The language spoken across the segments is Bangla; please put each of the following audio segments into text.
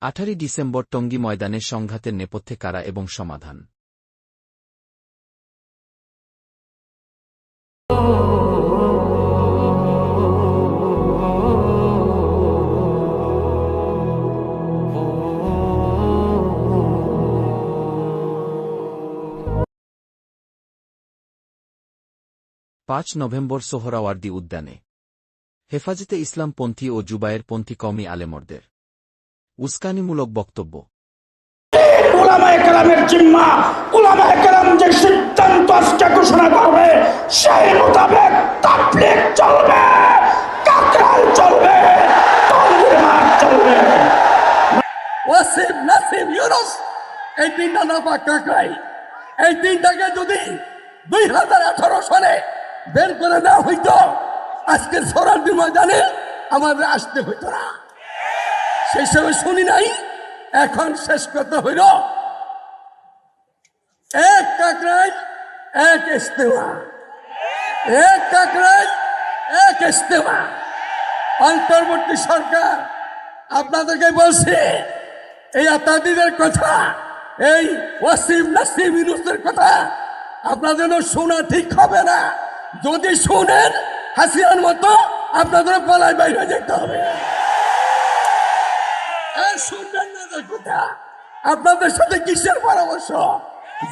18 ডিসেম্বর টঙ্গী ময়দানে সংঘাতের নেপথ্যে কারা এবং সমাধান। পাঁচ নভেম্বর সোহরাওয়ার্দী উদ্যানে হেফাজতে ইসলামপন্থী ও জুবায়েরপন্থী কওমি আলেমদের উস্কানিমূলক বক্তব্য। উলামায়ে কেরামের জিম্মা, উলামায়ে কেরাম যে সিদ্ধান্ত আজকে ঘোষণা করবে সেই মোতাবেক তাবলীগ চলবে, কাকরাইল চলবে, টঙ্গীর মাঠ চলবে। ওয়াসিম নাসিম ইউনুস এই তিনটা নাপা কাকরাইল, এই তিনটাকে যদি 2018 সালে বের করে দেওয়া হইতো আজকে সোহরাওয়ার্দী ময়দানে আমাদের আসতে হইতো না। সেই সময় শুনি নাই, এখন শেষ কথা হইল এক কাকরাইল এক ইস্তেমা, এক কাকরাইল এক ইস্তেমা। অন্তর্বর্তী সরকার আপনাদেরকে বলছে এই আতাদিদের কথা, এই ওয়াসিম নাসিম ইউনুসের কথা আপনাদের শোনা ঠিক হবে না। যদি শুনেন হাসিনার মতো আপনাদের পালায় বাইরে যেতে হবে। শুনবেন না কথা, আপনাদের সাথে কিসের পরামর্শ?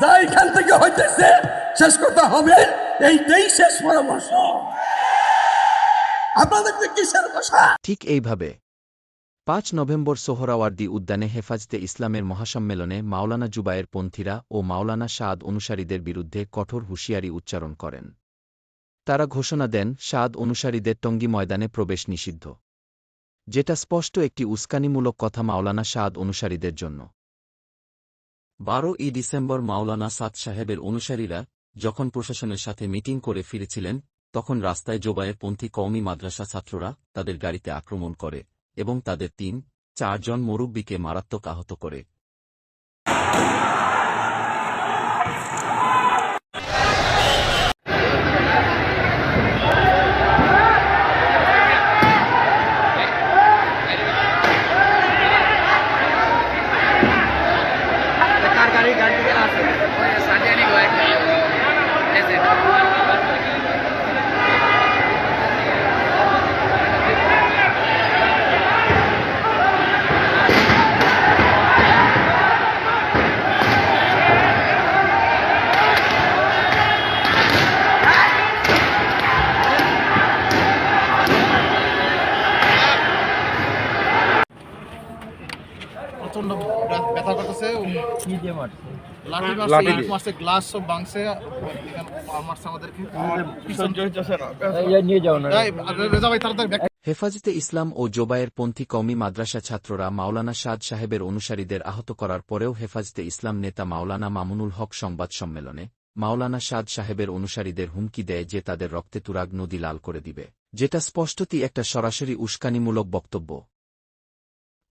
যা এখান থেকে হইতেছে শেষ কথা হবে, এইটাই শেষ পরামর্শ। আপনাদের কিসের বসা? ঠিক এইভাবে 5 নভেম্বর সোহরাওয়ার্দী উদ্যানে হেফাজতে ইসলামের মহাসম্মেলনে মাওলানা জুবায়েরপন্থীরা ও মাওলানা সাদ অনুসারীদের বিরুদ্ধে কঠোর হুঁশিয়ারি উচ্চারণ করেন। তারা ঘোষণা দেন সাদ অনুসারীদের টঙ্গী ময়দানে প্রবেশ নিষিদ্ধ, যেটা স্পষ্ট একটি উস্কানিমূলক কথা মাওলানা সাদ অনুসারীদের জন্য। 12 ডিসেম্বর মাওলানা সাদ সাহেবের অনুসারীরা যখন প্রশাসনের সাথে মিটিং করে ফিরেছিলেন, তখন রাস্তায় জুবায়েরপন্থী কওমি মাদ্রাসা ছাত্ররা তাদের গাড়িতে আক্রমণ করে এবং তাদের 3-4 জন মুরব্বিকে মারাত্মক আহত করে। প্রচন্ড ব্যথা করতেছে, লাঠি মারছে, গ্লাস সব ভাঙছে, মারছে আমাদেরকে। হেফাজতে ইসলাম ও জুবায়েরপন্থী কওমি মাদ্রাসা ছাত্ররা মাওলানা সাদ সাহেবের অনুসারীদের আহত করার পরেও হেফাজতে ইসলাম নেতা মাওলানা মামুনুল হক সংবাদ সম্মেলনে মাওলানা সাদ সাহেবের অনুসারীদের হুমকি দেয় যে তাদের রক্তে তুরাগ নদী লাল করে দিবে, যেটা স্পষ্টতই একটা সরাসরি উস্কানিমূলক বক্তব্য।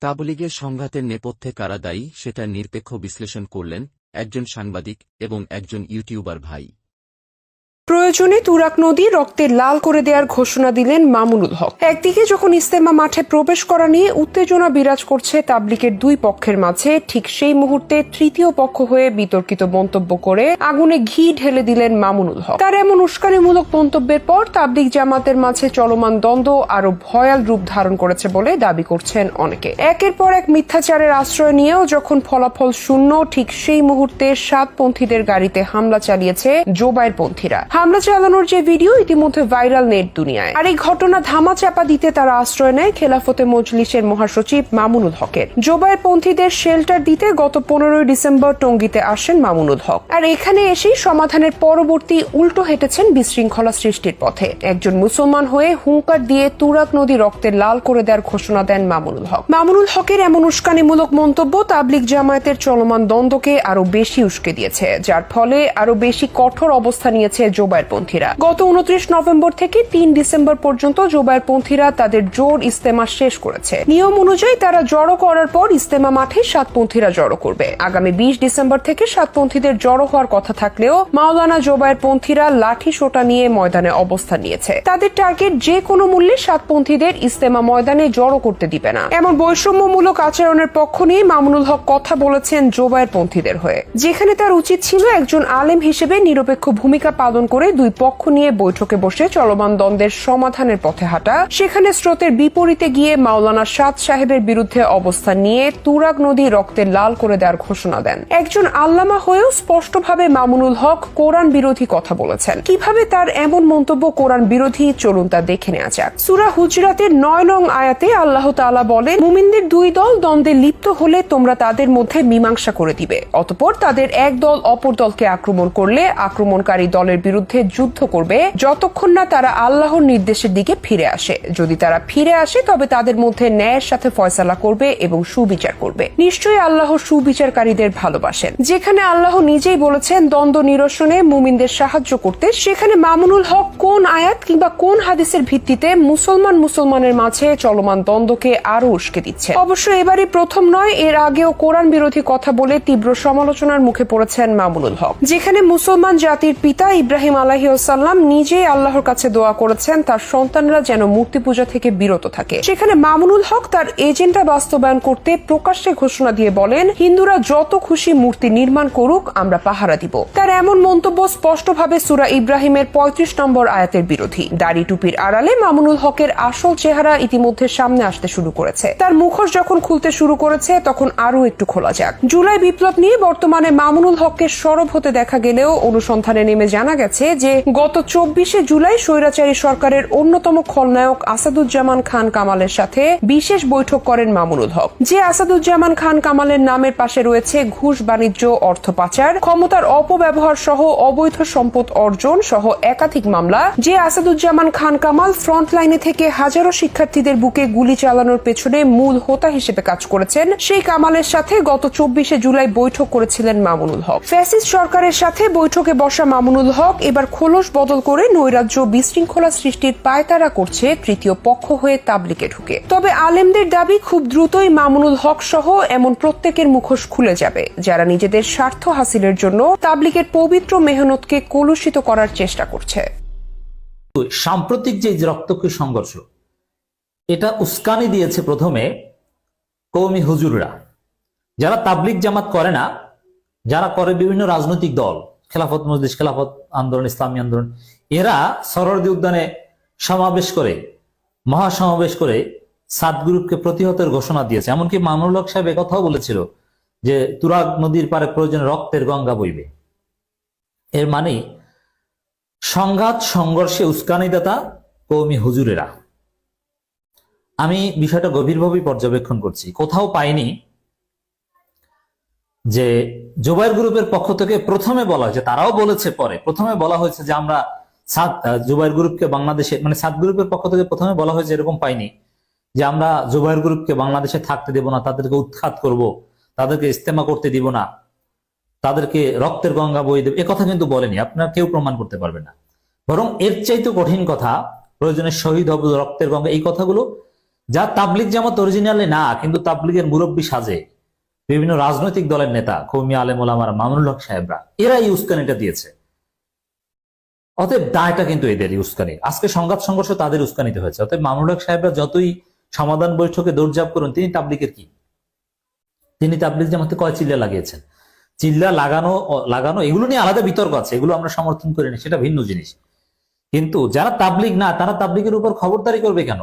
তাবলীগের সংঘাতের নেপথ্যে কারা দায়ী সেটা নিরপেক্ষ বিশ্লেষণ করলেন একজন সাংবাদিক এবং একজন ইউটিউবার ভাই। প্রয়োজনে তুরাগ নদী রক্তে লাল করে দেওয়ার ঘোষণা দিলেন মামুনুল হক। একদিকে যখন ইস্তেমা মাঠে প্রবেশ করা নিয়ে উত্তেজনা বিরাজ করছে তাবলীগের দুই পক্ষের মাঝে, ঠিক সেই মুহূর্তে তৃতীয় পক্ষ হয়ে বিতর্কিত মন্তব্য করে আগুনে ঘি ঢেলে দিলেন মামুনুল হক। তার এমন উস্কানিমূলক মন্তব্যের পর তাবলীগ জামাতের মাঝে চলমান দ্বন্দ্ব আরো ভয়াল রূপ ধারণ করেছে বলে দাবি করছেন অনেকে। একের পর এক মিথ্যাচারের আশ্রয় নিয়েও যখন ফলাফল শূন্য, ঠিক সেই মুহূর্তে সাতপন্থীদের গাড়িতে হামলা চালিয়েছে জুবায়েরপন্থীরা। হামলা চালানোর যে ভিডিও ইতিমধ্যে ভাইরাল নেট দুনিয়ায়। আর এই ঘটনা ধামাচাপা দিতে তারা আশ্রয় নেয় খেলাফতে মজলিসের মহাসচিব মামুনুল হকের। জুবায়েরপন্থীদের শেল্টার দিতে গত 15 ডিসেম্বর টঙ্গীতে আসেন মামুনুল হক। আর এখানে এসেই সমাধানের পরবর্তী উল্টো হেঁটেছেন বিশৃঙ্খলা সৃষ্টির পথে। একজন মুসলমান হয়ে হুঙ্কার দিয়ে তুরাগ নদী রক্তে লাল করে দেওয়ার ঘোষণা দেন মামুনুল হক। মামুনুল হকের এমন উস্কানিমূলক মন্তব্য তাবলীগ জামায়াতের চলমান দ্বন্দ্বকে আরো বেশি উস্কে দিয়েছে, যার ফলে আরো বেশি কঠোর অবস্থা নিয়েছে জোবায়েরপন্থীরা। গত 29 নভেম্বর থেকে 3 ডিসেম্বর পর্যন্ত জোবায়েরপন্থীরা তাদের জোর ইজতেমা শেষ করেছে। নিয়ম অনুযায়ী তারা জড়ো করার পর ইজতেমা মাঠে সাতপন্থীরা জড়ো করবে। আগামী 20 ডিসেম্বর থেকে সাতপন্থীদের জড়ো হওয়ার কথা থাকলেও মাওলানা জোবায়েরপন্থীরা লাঠি সোটা নিয়ে ময়দানে অবস্থান নিয়েছে। তাদের টার্গেট যে কোনো মূল্যে সাতপন্থীদের ইজতেমা ময়দানে জড়ো করতে দিবে না। এমন বৈষম্যমূলক আচরণের পক্ষ নিয়ে মামুনুল হক কথা বলেছেন জোবায়েরপন্থীদের হয়ে, যেখানে তার উচিত ছিল একজন আলেম হিসেবে নিরপেক্ষ ভূমিকা পালন করে দুই পক্ষ নিয়ে বৈঠকে বসে চলমান দ্বন্দ্বের সমাধানের পথে হাঁটা। সেখানে স্রোতের বিপরীতে গিয়ে মাওলানা সাদ সাহেবের বিরুদ্ধে অবস্থান নিয়ে তুরাগ নদী রক্তে লাল করে দেওয়ার ঘোষণা দেন। একজন আল্লামা হয়েও স্পষ্টভাবে মামুনুল হক কোরআন বিরোধী কথা বলেছেন। কিভাবে তার এমন মন্তব্য কোরআন বিরোধী, চলুন তা দেখে নেওয়া যাক। সূরা হুজরাতের 9 নং আয়াতে আল্লাহ তাআলা বলেন, মুমিনদের দুই দল দ্বন্দ্বে লিপ্ত হলে তোমরা তাদের মধ্যে মীমাংসা করে দিবে। অতঃপর তাদের এক দল অপর দলকে আক্রমণ করলে আক্রমণকারী দলের বিরুদ্ধে যুদ্ধ করবে যতক্ষণ না তারা আল্লাহর নির্দেশের দিকে ফিরে আসে। যদি তারা ফিরে আসে তবে তাদের মধ্যে ন্যায়ের সাথে ফয়সালা করবে এবং সুবিচার করবে। নিশ্চয়ই আল্লাহ সুবিচারকারীদের ভালোবাসেন। যেখানে আল্লাহ নিজেই বলেছেন দ্বন্দ্ব নিরসনে মুমিনদের সাহায্য করতে, সেখানে মামুনুল হক কোন আয়াত কিংবা কোন হাদিসের ভিত্তিতে মুসলমানের মাঝে চলমান দ্বন্দ্বকে আরো উস্কে দিচ্ছে? অবশ্য এবারই প্রথম নয়, এর আগেও কোরআন বিরোধী কথা বলে তীব্র সমালোচনার মুখে পড়েছেন মামুনুল হক। যেখানে মুসলমান জাতির পিতা ইব্রাহিম আলাইহিসসালাম নিজেই আল্লাহর কাছে দোয়া করেছেন তার সন্তানরা যেন মূর্তি পূজা থেকে বিরত থাকে, সেখানে মামুনুল হক তার এজেন্ডা বাস্তবায়ন করতে প্রকাশ্যে ঘোষণা দিয়ে বলেন, হিন্দুরা যত খুশি মূর্তি নির্মাণ করুক, আমরা পাহারা দিব। তার এমন মন্তব্য স্পষ্টভাবে সূরা ইব্রাহিমের 35 নম্বর আয়াতের বিরোধী। দাড়ি টুপির আড়ালে মামুনুল হকের আসল চেহারা ইতিমধ্যে সামনে আসতে শুরু করেছে। তার মুখোশ যখন খুলতে শুরু করেছে তখন আরো একটু খোলা যাক। জুলাই বিপ্লব নিয়ে বর্তমানে মামুনুল হককে সরব হতে দেখা গেলেও অনুসন্ধানে নেমে জানা গেছে যে গত 24 জুলাই স্বৈরাচারী সরকারের অন্যতম খলনায়ক আসাদুজ্জামান খান কামালের সাথে বিশেষ বৈঠক করেন মামুনুল হক। যে আসাদুজ্জামান খান কামালের নামের পাশে রয়েছে ঘুষ বাণিজ্য, অর্থ পাচার, ক্ষমতার অপব্যবহার সহ অবৈধ সম্পদ অর্জন সহ একাধিক মামলা। যে আসাদুজ্জামান খান কামাল ফ্রন্টলাইনে থেকে হাজারো শিক্ষার্থীদের বুকে গুলি চালানোর পেছনে মূল হোতা হিসেবে কাজ করেছেন, সেই কামালের সাথে গত 24 জুলাই বৈঠক করেছিলেন মামুনুল হক। ফ্যাসিস্ট সরকারের সাথে বৈঠকে বসা মামুনুল হক এবার খোলস বদল করে নৈরাজ্য বিশৃঙ্খলা সৃষ্টির পায়তারা করছে তৃতীয় পক্ষ হয়ে তাবলিগে ঢুকে। তবে আলেমদের দাবি খুব দ্রুতই মামুনুল হক সহ এমন প্রত্যেকের মুখোশ খুলে যাবে যারা নিজেদের স্বার্থ হাসিলের জন্য তাবলিগের পবিত্র মেহনতকে কলুষিত করার চেষ্টা করছে। সাম্প্রতিক যে রক্তক্ষয়ী সংঘর্ষ, এটা উস্কানি দিয়েছে প্রথমে কওমি হুজুররা, যারা তাবলিগ জামাত করে না, যারা করে বিভিন্ন রাজনৈতিক দল, খেলাফত মজলিস, খেলাফত আন্দোলন, ইসলামী আন্দোলন, এরা সরোয়ার্দী উদ্যানে সমাবেশ করে, মহাসমাবেশ করে সাত গ্রুপকে প্রতিহতের ঘোষণা দিয়েছে। এমনকি মামুনুল হক সাহেব একথাও বলেছিল যে তুরাগ নদীর পারে প্রয়োজনে রক্তের গঙ্গা বইবে। এর মানে সংঘাত সংঘর্ষে উস্কানিদাতা কওমি হুজুরেরা। আমি বিষয়টা গভীরভাবে পর্যবেক্ষণ করছি, কোথাও পাইনি যে জোবায়ের গ্রুপের পক্ষ থেকে প্রথমে বলা হয়েছে, তারাও বলেছে পরে, প্রথমে বলা হয়েছে যে আমরা জোবায়ের গ্রুপকে বাংলাদেশে, মানে সাত গ্রুপের পক্ষ থেকে প্রথমে বলা হয়েছে, এরকম পাইনি যে আমরা জোবায়ের গ্রুপকে বাংলাদেশে থাকতে দেব না, তাদেরকে উৎখাত করব, তাদেরকে ইস্তেমা করতে দিব না, তাদেরকে রক্তের গঙ্গা বই দেব, এ কথা কিন্তু বলেনি। আপনারা কেউ প্রমাণ করতে পারবে না। বরং এর চাইতে কঠিন কথা, প্রয়োজনে শহীদ হব, রক্তের গঙ্গা, এই কথাগুলো যা তাবলিগ জামাত অরিজিনালি না, কিন্তু তাবলিগের মুরব্বী সাজে বিভিন্ন রাজনৈতিক দলের নেতা, কওমি আলেম ওলামারা, মামুনুল হক সাহেবরা, এরা এই উস্কানিটা দিয়েছে। অতএব দায়টা কিন্তু এদেরই উস্কানি। আজকে সংঘাত সংঘর্ষ তাদের উস্কানিতে হয়েছে। অতএব মামুনুল হক সাহেবরা যতই সমাধান বৈঠকে দৌড়ঝাঁপ করুন, তিনি তাবলিগের কি? তিনি তাবলিগ জামাতে কয় চিল্লা লাগিয়েছেন? চিল্লা লাগানো এগুলো নিয়ে আলাদা বিতর্ক আছে, এগুলো আমরা সমর্থন করি না, সেটা ভিন্ন জিনিস। কিন্তু যারা তাবলিগ না, তারা তাবলিগের উপর খবরদারি করবে কেন?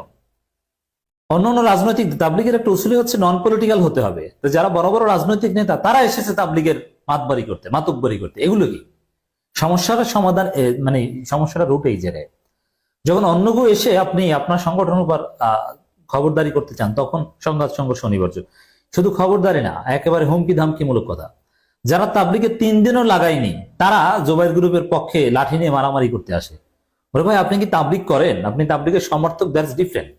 অন্যান্য রাজনৈতিক, তাবলিগের একটা উসুলি হচ্ছে নন পলিটিক্যাল হতে হবে। তো যারা বড় বড় রাজনৈতিক নেতা, তারা এসেছে তাবলিগের মাতবাড়ি করতে, মাতব্বরি করতে, এগুলো কি? সমস্যার সমাধান, মানে সমস্যাটা রুট এই জায়গায়। যখন অন্য কেউ এসে আপনি আপনার সংগঠনের উপর খবরদারি করতে চান, তখন সংঘাত সংঘর্ষ অনিবার্য। শুধু খবরদারি না, একেবারে হুমকি ধামকিমূলক কথা। যারা তাবলিগে 3 দিনও লাগায়নি, তারা জোবায়ের গ্রুপের পক্ষে লাঠি নিয়ে মারামারি করতে আসে। ওরে ভাই, আপনি কি তাবলিগ করেন? আপনি তাবলিগের সমর্থক, দ্যাটস ডিফারেন্ট।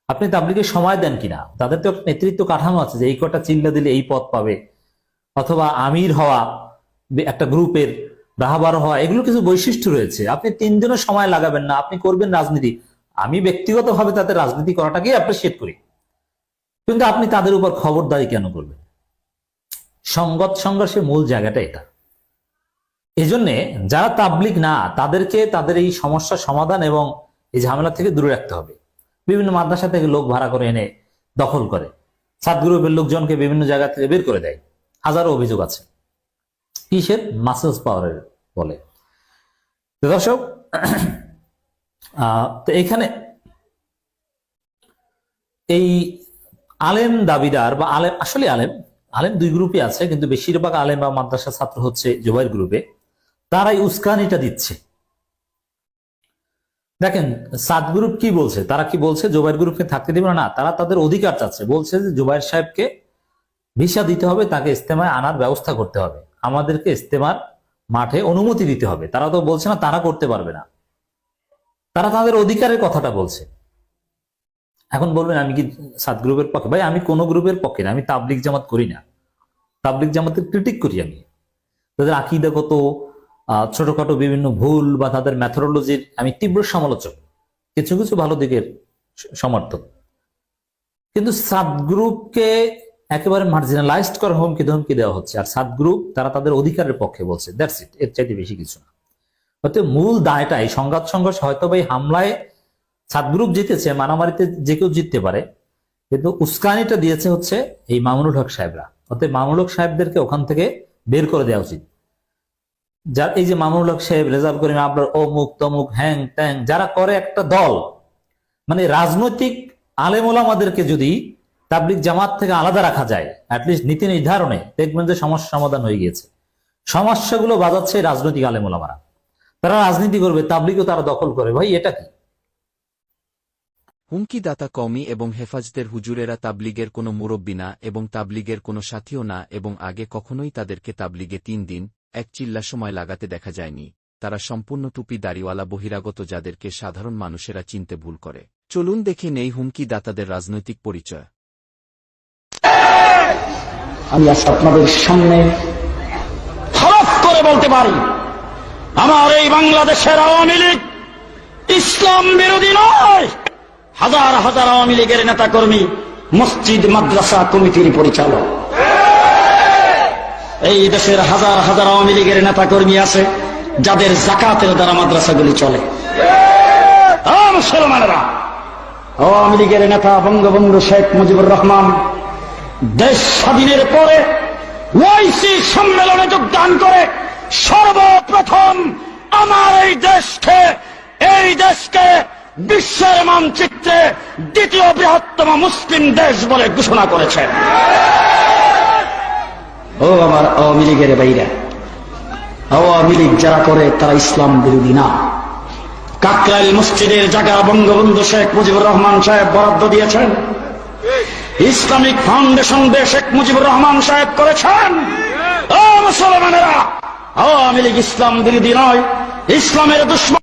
আপনি তাবলিগের সময় দেন কিনা? তাদের তো নেতৃত্ব কাঠামো আছে যে এই কটা চিল্লা দিলে এই পদ পাবে, অথবা আমির হওয়া একটা গ্রুপের রাহাবার হওয়া, এগুলো কিছু বৈশিষ্ট্য রয়েছে। আপনি 3 দিনও সময় লাগাবেন না, আপনি করবেন রাজনীতি। আমি ব্যক্তিগতভাবে তাদের রাজনীতি করাটাকে অ্যাপ্রিসিয়েট করি, কিন্তু আপনি তাদের উপর খবরদারি কেন করবেন? সংঘাত সংঘর্ষের মূল জায়গাটা এটা। এজন্য যারা তাবলিগ না, তাদেরকে তাদের এই সমস্যার সমাধান এবং এই ঝামেলা থেকে দূরে রাখতে হবে। বিভিন্ন মাদ্রাসা থেকে লোক ভাড়া করে এনে দখল করে, সাত গ্রুপের লোকজনকে বিভিন্ন জায়গা থেকে বের করে দেয়, হাজারো অভিযোগ আছে। কিসের? মাসেলস পাওয়ারের বলে। তো দর্শক, তো এখানে এই আলেম দাবিদার বা আলেম, আসলে আলেম আলেম দুই গ্রুপে আছে, কিন্তু বেশিরভাগ আলেম বা মাদ্রাসা ছাত্র হচ্ছে জুবাইর গ্রুপে। তারাই উস্কানিটা দিচ্ছে। দেখেন সাত গ্রুপ কি বলছে, তারা কি বলছে জুবাইর গ্রুপকে থাকতে দেবে না, তারা তাদের অধিকার চাচ্ছে। বলছে যে জুবাইর সাহেবকে ভিসা দিতে হবে, তাকে ইস্তেমায় আনার ব্যবস্থা করতে হবে, আমাদেরকে ইস্তেমার মাঠে অনুমতি দিতে হবে। তারা তো বলছে না তারা করতে পারবে না, তারা তাদের অধিকারের কথাটা বলছে। এখন বলবেন আমি কি সাত গ্রুপের পক্ষে? ভাই, আমি কোন গ্রুপের পক্ষে না, আমি তাবলিগ জামাত করি না। তাবলিগ জামাতের ক্রিটিক করি আমি, তাদের আকীদাগত ছোটখাটো বিভিন্ন ভুল বা তাদের ম্যাথোডোলজির আমি তীব্র সমালোচক, কিছু কিছু ভালো দিকের সমর্থক। কিন্তু সাত গ্রুপকে একেবারে মার্জিনালাইজড করার হুমকি দেওয়া হচ্ছে। আর সাত গ্রুপ তারা তাদের অধিকারের পক্ষে বলছে, দ্যাটস ইট, এর চাইতে বেশি কিছু না। হয়তো মূল দায়টা এই সংঘাত সংঘর্ষ, হয়তো এই হামলায় সাত গ্রুপ জিতেছে, মারামারিতে যে কেউ জিততে পারে, কিন্তু উস্কানিটা দিয়েছে হচ্ছে এই মামুনুল হক সাহেবরা। অর্থাৎ মামুনুল হক সাহেবদেরকে ওখান থেকে বের করে দেওয়া উচিত। যার এই যে মামুনুল হক সাহেব, রেজাউল করিম আবরার, অমুক তমুক হ্যাং ট্যাং যারা করে একটা দল, মানে রাজনৈতিক আলেম ওলামাদেরকে যদি তাবলিগ জামাত থেকে আলাদা রাখা যায়, অ্যাটলিস্ট নীতি নির্ধারণে, দেখবেন যে সমস্যা সমাধান হয়ে গিয়েছে। সমস্যাগুলো বাজাচ্ছে রাজনৈতিক আলেম ওলামারা, তারা রাজনীতি করবে, তাবলিগও তারা দখল করে। ভাই এটা কি? হুমকিদাতা কওমি এবং হেফাজতের হুজুরেরা তাবলিগের কোনো মুরব্বী না এবং তাবলিগের কোনো সাথীও না, এবং আগে কখনোই তাদেরকে তাবলিগে 3 দিন এক চিল্লা সময় লাগাতে দেখা যায়নি। তারা সম্পূর্ণ টুপি দাড়িওয়ালা বহিরাগত, যাদেরকে সাধারণ মানুষেরা চিনতে ভুল করে। চলুন দেখে নেই হুমকিদাতাদের রাজনৈতিক পরিচয়। আমি আজ আপনাদের সামনে হলফ করে বলতে পারি, আমার এই বাংলাদেশের আওয়ামী লীগ ইসলাম বিরোধী নয়। হাজার হাজার আওয়ামী লীগের নেতা কর্মী, মসজিদ মাদ্রাসা কমিটির পরিচালক, এই দেশের হাজার হাজার আওয়ামী লীগের নেতা কর্মী আছে যাদের যাকাতের দ্বারা মাদ্রাসাগুলি চলে। মুসলমানেরা, আওয়ামী লীগের নেতা বঙ্গবন্ধু শেখ মুজিবুর রহমান দেশ স্বাধীনের পরে ওআইসি সম্মেলনে যোগদান করে সর্বপ্রথম আমার এই দেশকে বিশ্বের মানচিত্রে দ্বিতীয় বৃহত্তম মুসলিম দেশ বলে ঘোষণা করেছেন। ও আমার আওয়ামী লীগের বাইরা, আওয়ামী লীগ যারা করে তারা ইসলাম বিরোধী না। কাকরাইল মসজিদের জায়গা বঙ্গবন্ধু শেখ মুজিবুর রহমান সাহেব বরাদ্দ দিয়েছেন, ইসলামিক ফাউন্ডেশন দিয়ে শেখ মুজিবুর রহমান সাহেব করেছেন। ও মুসলমানেরা, আওয়ামী লীগ ইসলাম বিরোধী নয়, ইসলামের দুশমন।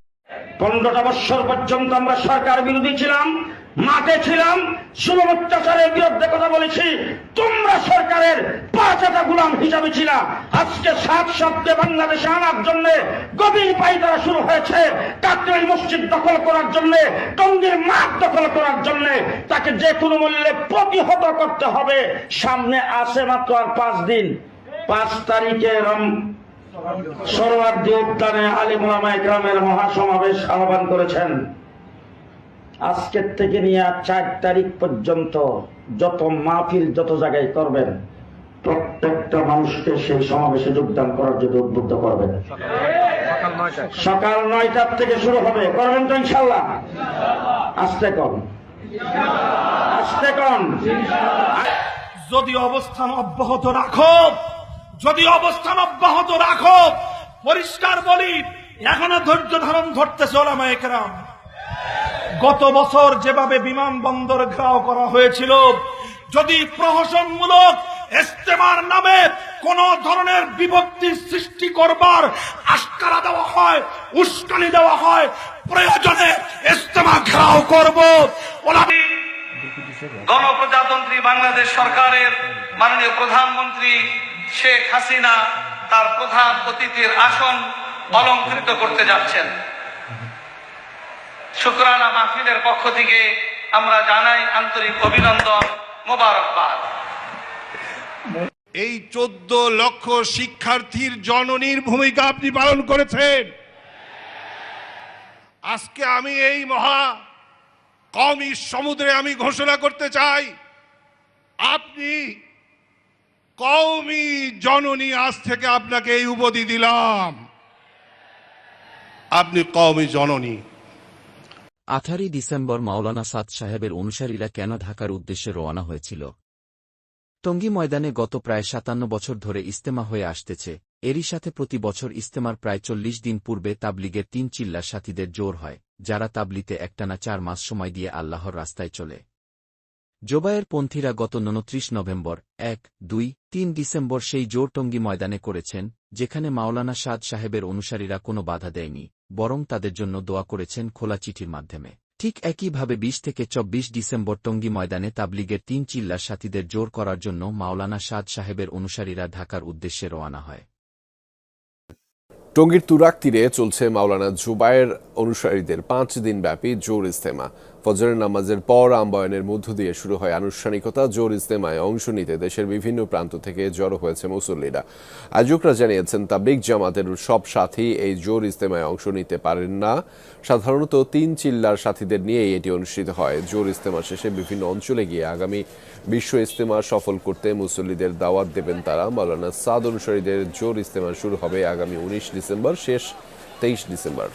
15টা বছর পর্যন্ত আমরা সরকার বিরোধী ছিলাম, মাঠে ছিলাম, জুলুম অত্যাচারের বিরুদ্ধে কথা বলেছি। তোমরা সরকারের 5টা গোলাম হিসাবে ছিল। আজকে 7 শব্দে বাংলাদেশে আনার জন্য গভীর পায়তারা শুরু হয়েছে। কাকরাইল মসজিদ দখল করার জন্য, টঙ্গীর মাঠ দখল করার জন্য তাকে যে কোনো মূল্যে প্রতিহত করতে হবে। সামনে আছে মাত্র আর 5 দিন। 5 তারিখে সরোয়ার্দী উদ্যানে আলিম ওলামা ইকরামের মহাসমাবেশ আহ্বান করেছেন। আজকের থেকে নিয়ে 4 তারিখ পর্যন্ত যত মাহফিল যত জায়গায় করবেন, প্রত্যেকটা মানুষকে সেই সমাবেশে যোগদান করার জন্য উদ্বুদ্ধ করবেন। সকাল 9টা থেকে শুরু হবে, করবেন তো ইনশাল্লাহ? আস্তে কন, আস্তে কন। যদি অবস্থান অব্যাহত রাখো, পরিষ্কার বলি, এখনো ধৈর্য ধারণ ধরতেছে ওলামায়ে কেরাম। গত বছর যেভাবে বিমানবন্দর ঘেরাও করা হয়েছিল, যদি প্রহসনমূলক ইস্তেমার নামে কোন ধরনের বিভক্তি সৃষ্টি করবার আশকারা দেওয়া হয়, উস্কানি দেওয়া হয়, প্রয়োজনে ইস্তেমা ঘেরাও করব। গণপ্রজাতন্ত্রী বাংলাদেশ সরকারের মাননীয় প্রধানমন্ত্রী শেখ হাসিনা তার প্রধান অতিথির আসন অলংকৃত করতে যাচ্ছেন। শুকরানা মাহফিলের পক্ষ থেকে আমরা জানাই আন্তরিক অভিনন্দন, মোবারকবাদ। এই 14 লক্ষ শিক্ষার্থীর জননীর ভূমিকা আপনি পালন করেছেন। আজকে আমি এই মহা কওমি সমুদ্রে আমি ঘোষণা করতে চাই, আপনি কওমি জননী। আজ থেকে আপনাকে এই উপাধি দিলাম, আপনি কওমি জননী। 18 ডিসেম্বর মাওলানা সাদ সাহেবের অনুসারীরা কেন ঢাকার উদ্দেশ্যে রওনা হয়েছিল? টঙ্গী ময়দানে গত প্রায় 57 বছর ধরে ইস্তেমা হয়ে আসতেছে। এরই সাথে প্রতি বছর ইস্তেমার প্রায় 40 দিন পূর্বে তাবলিগের 3 চিল্লার সাথীদের জোর হয়, যারা তাবলিতে একটানা 4 মাস সময় দিয়ে আল্লাহর রাস্তায় চলে। জোবায়ের পন্থীরা গত 29 নভেম্বর, 1, 2, 3 ডিসেম্বর সেই জোর টঙ্গী ময়দানে করেছেন, যেখানে মাওলানা সাদ সাহেবের অনুসারীরা কোনো বাধা দেয়নি, বরং তাদের জন্য দোয়া করেছেন খোলা চিঠির মাধ্যমে। ঠিক একইভাবে 20 থেকে 24 ডিসেম্বর টঙ্গী ময়দানে তাবলিগের 3 চিল্লার সাথীদের জোর করার জন্য মাওলানা সাদ সাহেবের অনুসারীরা ঢাকার উদ্দেশ্যে রওনা হয়। টঙ্গীর তুরাগ তীরে চলছে মাওলানা জুবায়ের অনুসারীদের 5 দিন ব্যাপী জোর ইস্তেমা। ফজরের নামাজের পর আম্বায়নের মধ্য দিয়ে শুরু হয় আনুষ্ঠানিকতা। জোর ইস্তেমায় অংশ নিতে দেশের বিভিন্ন প্রান্ত থেকে জড়ো হয়েছে মুসল্লিরা। আয়োজকরা জানিয়েছেন, তাবলিগ জামাতের সব সাথী এই জোর ইস্তেমায় অংশ নিতে পারেন না। সাধারণত 3 চিল্লার সাথীদের নিয়েই এটি অনুষ্ঠিত হয়। জোর ইস্তেমা শেষে বিভিন্ন অঞ্চলে গিয়ে আগামী বিশ্ব ইস্তেমা সফল করতে মুসল্লিদের দাওয়াত দেবেন তারা। মাওলানা সাদ অনুসারীদের জোর ইস্তেমা শুরু হবে আগামী 19 ডিসেম্বর, শেষ 23 ডিসেম্বর।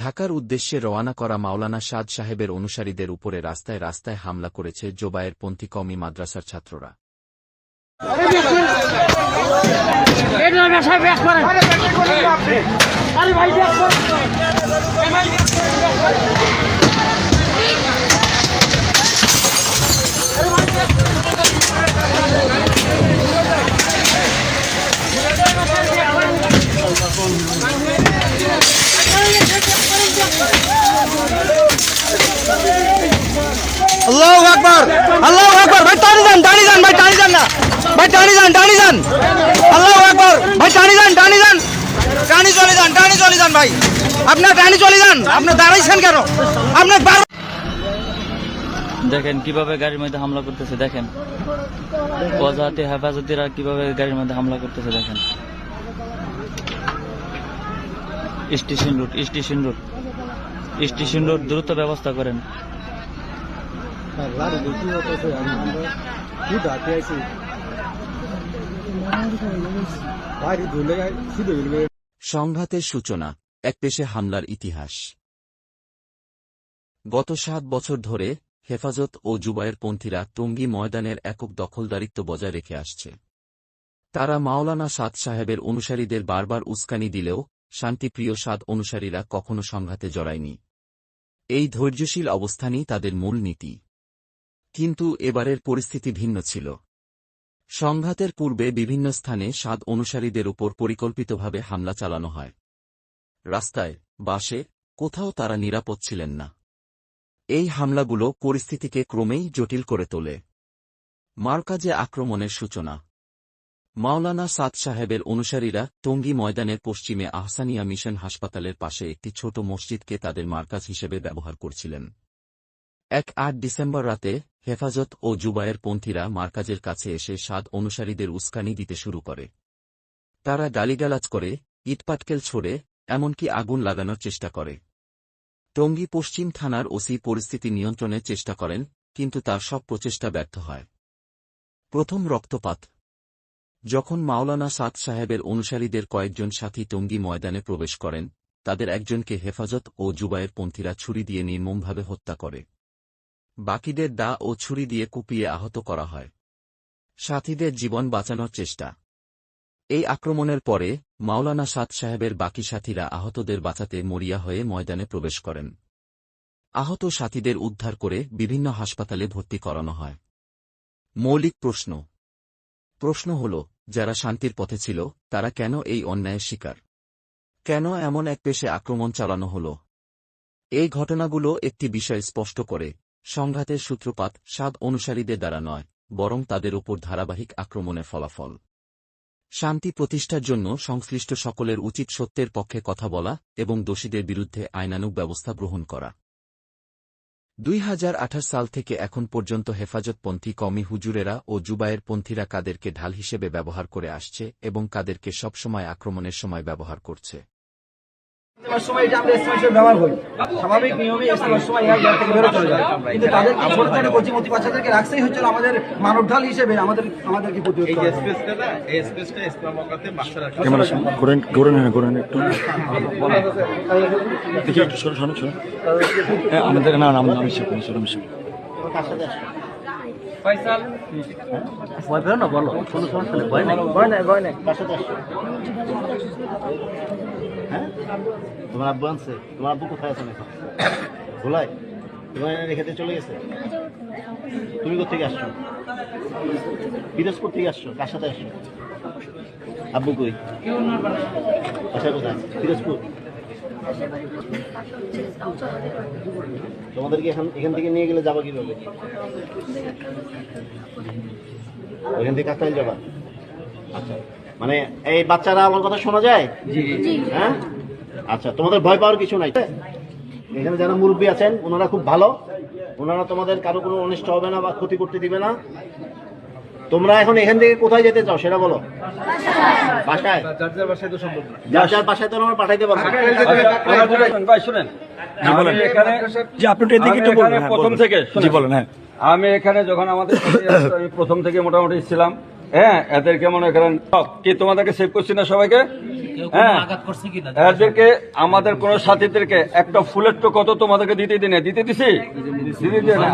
ঢাকার উদ্দেশ্যে রওয়ানা করা মাওলানা সাদ সাহেবের অনুসারীদের উপরে রাস্তায় রাস্তায় হামলা করেছে জোবায়ের পন্থী কওমি মাদ্রাসার ছাত্ররা। আল্লাহু আকবার, আল্লাহু আকবার। ভাই টানি যান, টানি যান, ভাই টানি যান না, ভাই টানি যান, টানি যান। আল্লাহু আকবার, ভাই টানি যান, টানি যান, টানি চলে যান, টানি চলে যান। ভাই আপনার টানি চলে যান, আপনি দাঁড়াইছেন কেন? আপনার দেখেন কিভাবে গাড়ির মধ্যে হামলা করতেছে, দেখেন ওয়াজাতে হেফাজতিরা কিভাবে গাড়ির মধ্যে হামলা করতেছে, দেখেন। Station road, station road, station road, দ্রুত ব্যবস্থা করেন। সংঘাতের সূচনা, এক পেশে হামলার ইতিহাস। গত 7 বছর ধরে হেফাজত ও জুবায়ের পন্থীরা টঙ্গী ময়দানের একক দখলদারিত্ব বজায় রেখে আসছে। তারা মাওলানা সাদ সাহেবের অনুসারীদের বারবার উস্কানি দিলেও শান্তিপ্রিয় সাদ অনুসারীরা কখনো সংঘাতে জড়ায়নি। এই ধৈর্যশীল অবস্থানই তাদের মূল নীতি। কিন্তু এবারের পরিস্থিতি ভিন্ন ছিল। সংঘাতের পূর্বে বিভিন্ন স্থানে সাদ অনুসারীদের উপর পরিকল্পিতভাবে হামলা চালানো হয়। রাস্তায়, বাসে, কোথাও তারা নিরাপদ ছিলেন না। এই হামলাগুলো পরিস্থিতিকে ক্রমেই জটিল করে তোলে। মারকাজে আক্রমণের সূচনা। মাওলানা সাদ সাহেবের অনুসারীরা টঙ্গী ময়দানের পশ্চিমে আহসানিয়া মিশন হাসপাতালের পাশে একটি ছোট মসজিদকে তাদের মারকাজ হিসেবে ব্যবহার করছিলেন। 8 ডিসেম্বর রাতে হেফাজত ও জুবায়ের পন্থীরা মারকাজের কাছে এসে সাদ অনুসারীদের উস্কানি দিতে শুরু করে। তারা গালিগালাজ করে, ইটপাটকেল ছোড়ে, এমনকি আগুন লাগানোর চেষ্টা করে। টঙ্গী পশ্চিম থানার ওসি পরিস্থিতি নিয়ন্ত্রণের চেষ্টা করেন, কিন্তু তার সব প্রচেষ্টা ব্যর্থ হয়। প্রথম রক্তপাত। যখন মাওলানা সাদ সাহেবের অনুসারীদের কয়েকজন সাথী টঙ্গী ময়দানে প্রবেশ করেন, তাদের একজনকে হেফাজত ও জুবায়ের পন্থীরা ছুরি দিয়ে নির্মমভাবে হত্যা করে। বাকিদের দা ও ছুরি দিয়ে কুপিয়ে আহত করা হয়। সাথীদের জীবন বাঁচানোর চেষ্টা। এই আক্রমণের পরে মাওলানা সাদ সাহেবের বাকি সাথীরা আহতদের বাঁচাতে মরিয়া হয়ে ময়দানে প্রবেশ করেন। আহত সাথীদের উদ্ধার করে বিভিন্ন হাসপাতালে ভর্তি করানো হয়। মৌলিক প্রশ্ন হল, যারা শান্তির পথে ছিল তারা কেন এই অন্যায়ের শিকার? কেন এমন এক পেশে আক্রমণ চালানো হল? এই ঘটনাগুলো একটি বিষয় স্পষ্ট করে, সংঘাতের সূত্রপাত সাদ অনুসারীদের দ্বারা নয়, বরং তাদের উপর ধারাবাহিক আক্রমণের ফলাফল। শান্তি প্রতিষ্ঠার জন্য সংশ্লিষ্ট সকলের উচিত সত্যের পক্ষে কথা বলা এবং দোষীদের বিরুদ্ধে আইনানুগ ব্যবস্থা গ্রহণ করা। 2028 সাল থেকে এখন পর্যন্ত হেফাজতপন্থী কওমি হুজুরেরা ও জুবায়েরপন্থীরা কাদেরকে ঢাল হিসেবে ব্যবহার করে আসছে এবং কাদেরকে সবসময় আক্রমণের সময় ব্যবহার করছে। সময় এটা আমরা ইসলামের ব্যবহার করি, স্বাভাবিক নিয়মে ইসলামের সময় এর জায়গা থেকে বেরো চলে যায়, কিন্তু তাদেরকে ছোট ছোট কচিমতি বাচ্চাদেরকে রাখছেই হচ্ছে আমাদের মানব ঢাল হিসেবে আমাদেরকে প্রতিরোধ করা। এই স্পেসটা ইসলাম মক্কাতে বাচ্চারা আমাদের না নাম ফয়সাল ভয় পেও না, বলো কোনো সমস্যা নেই, ভয় নাই। হ্যাঁ, তোমার আব্বু আনছে? তোমার আব্বু কোথায় আছেন এখন? ভোলাই তোমার রেখে দিয়ে চলে গেছে? তুমি কোথেকে আসছো? পিরোজপুর থেকে আসছো? কার সাথে আসছো? আব্বু কই? আচ্ছা, কোথায়? পিরোজপুর। তোমাদেরকে এখান থেকে নিয়ে গেলে যাবা কিভাবে? ওইখান থেকে কাকরাইল যাবা? আচ্ছা, মানে এই বাচ্চারা আমার কথা শোনা যায়? হ্যাঁ, আচ্ছা, তোমাদের ভয় পাওয়ার কিছু নাই। এখানে যারা মুরব্বী আছেন ওনারা খুব ভালো, ওনারা তোমাদের কারো কোনো অনিষ্ট হবে না বা ক্ষতি করতে দিবে না। তোমরা এখন এখান থেকে কোথায় যেতে চাও সেটা বলো। বাসায়? যার বাসায় তো সম্ভব না, যার বাসায় তো আমরা পাঠাইতে পারবো। ভাই শুনেন, আমি এখানে যখন আমাদের প্রথম থেকে মোটামুটি ছিলাম, হ্যাঁ, এদেরকে মনে করেন কি তোমাদেরকে সেভ করছি না সবাইকে, হ্যাঁ, এদেরকে আমাদের কোন সাথীদেরকে একটা ফুলের তো কত তোমাদেরকে দিতে দিছি,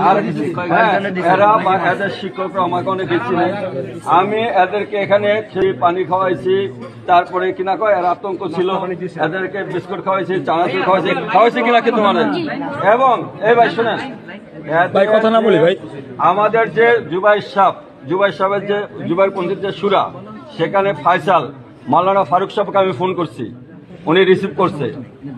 আর এরা বা এদের শিক্ষকরা আমাকে অনেক দিচ্ছি নাই। আমি এদেরকে এখানে পানি খাওয়াইছি, তারপরে কিনা কয় এর আতঙ্ক ছিল, এদেরকে বিস্কুট খাওয়াইছি, চানাচুর খাওয়াইছি কিনা কি তোমাদের। এবং এই ভাই শুনেন, কথা না বলি ভাই, আমাদের যে জুবাইর সাহেবের যে জুবাইরপন্থীর যে সুরা, সেখানে ফয়সাল মাওলানা ফারুক সাহেবকে আমি ফোন করছি, উনি রিসিভ করছে,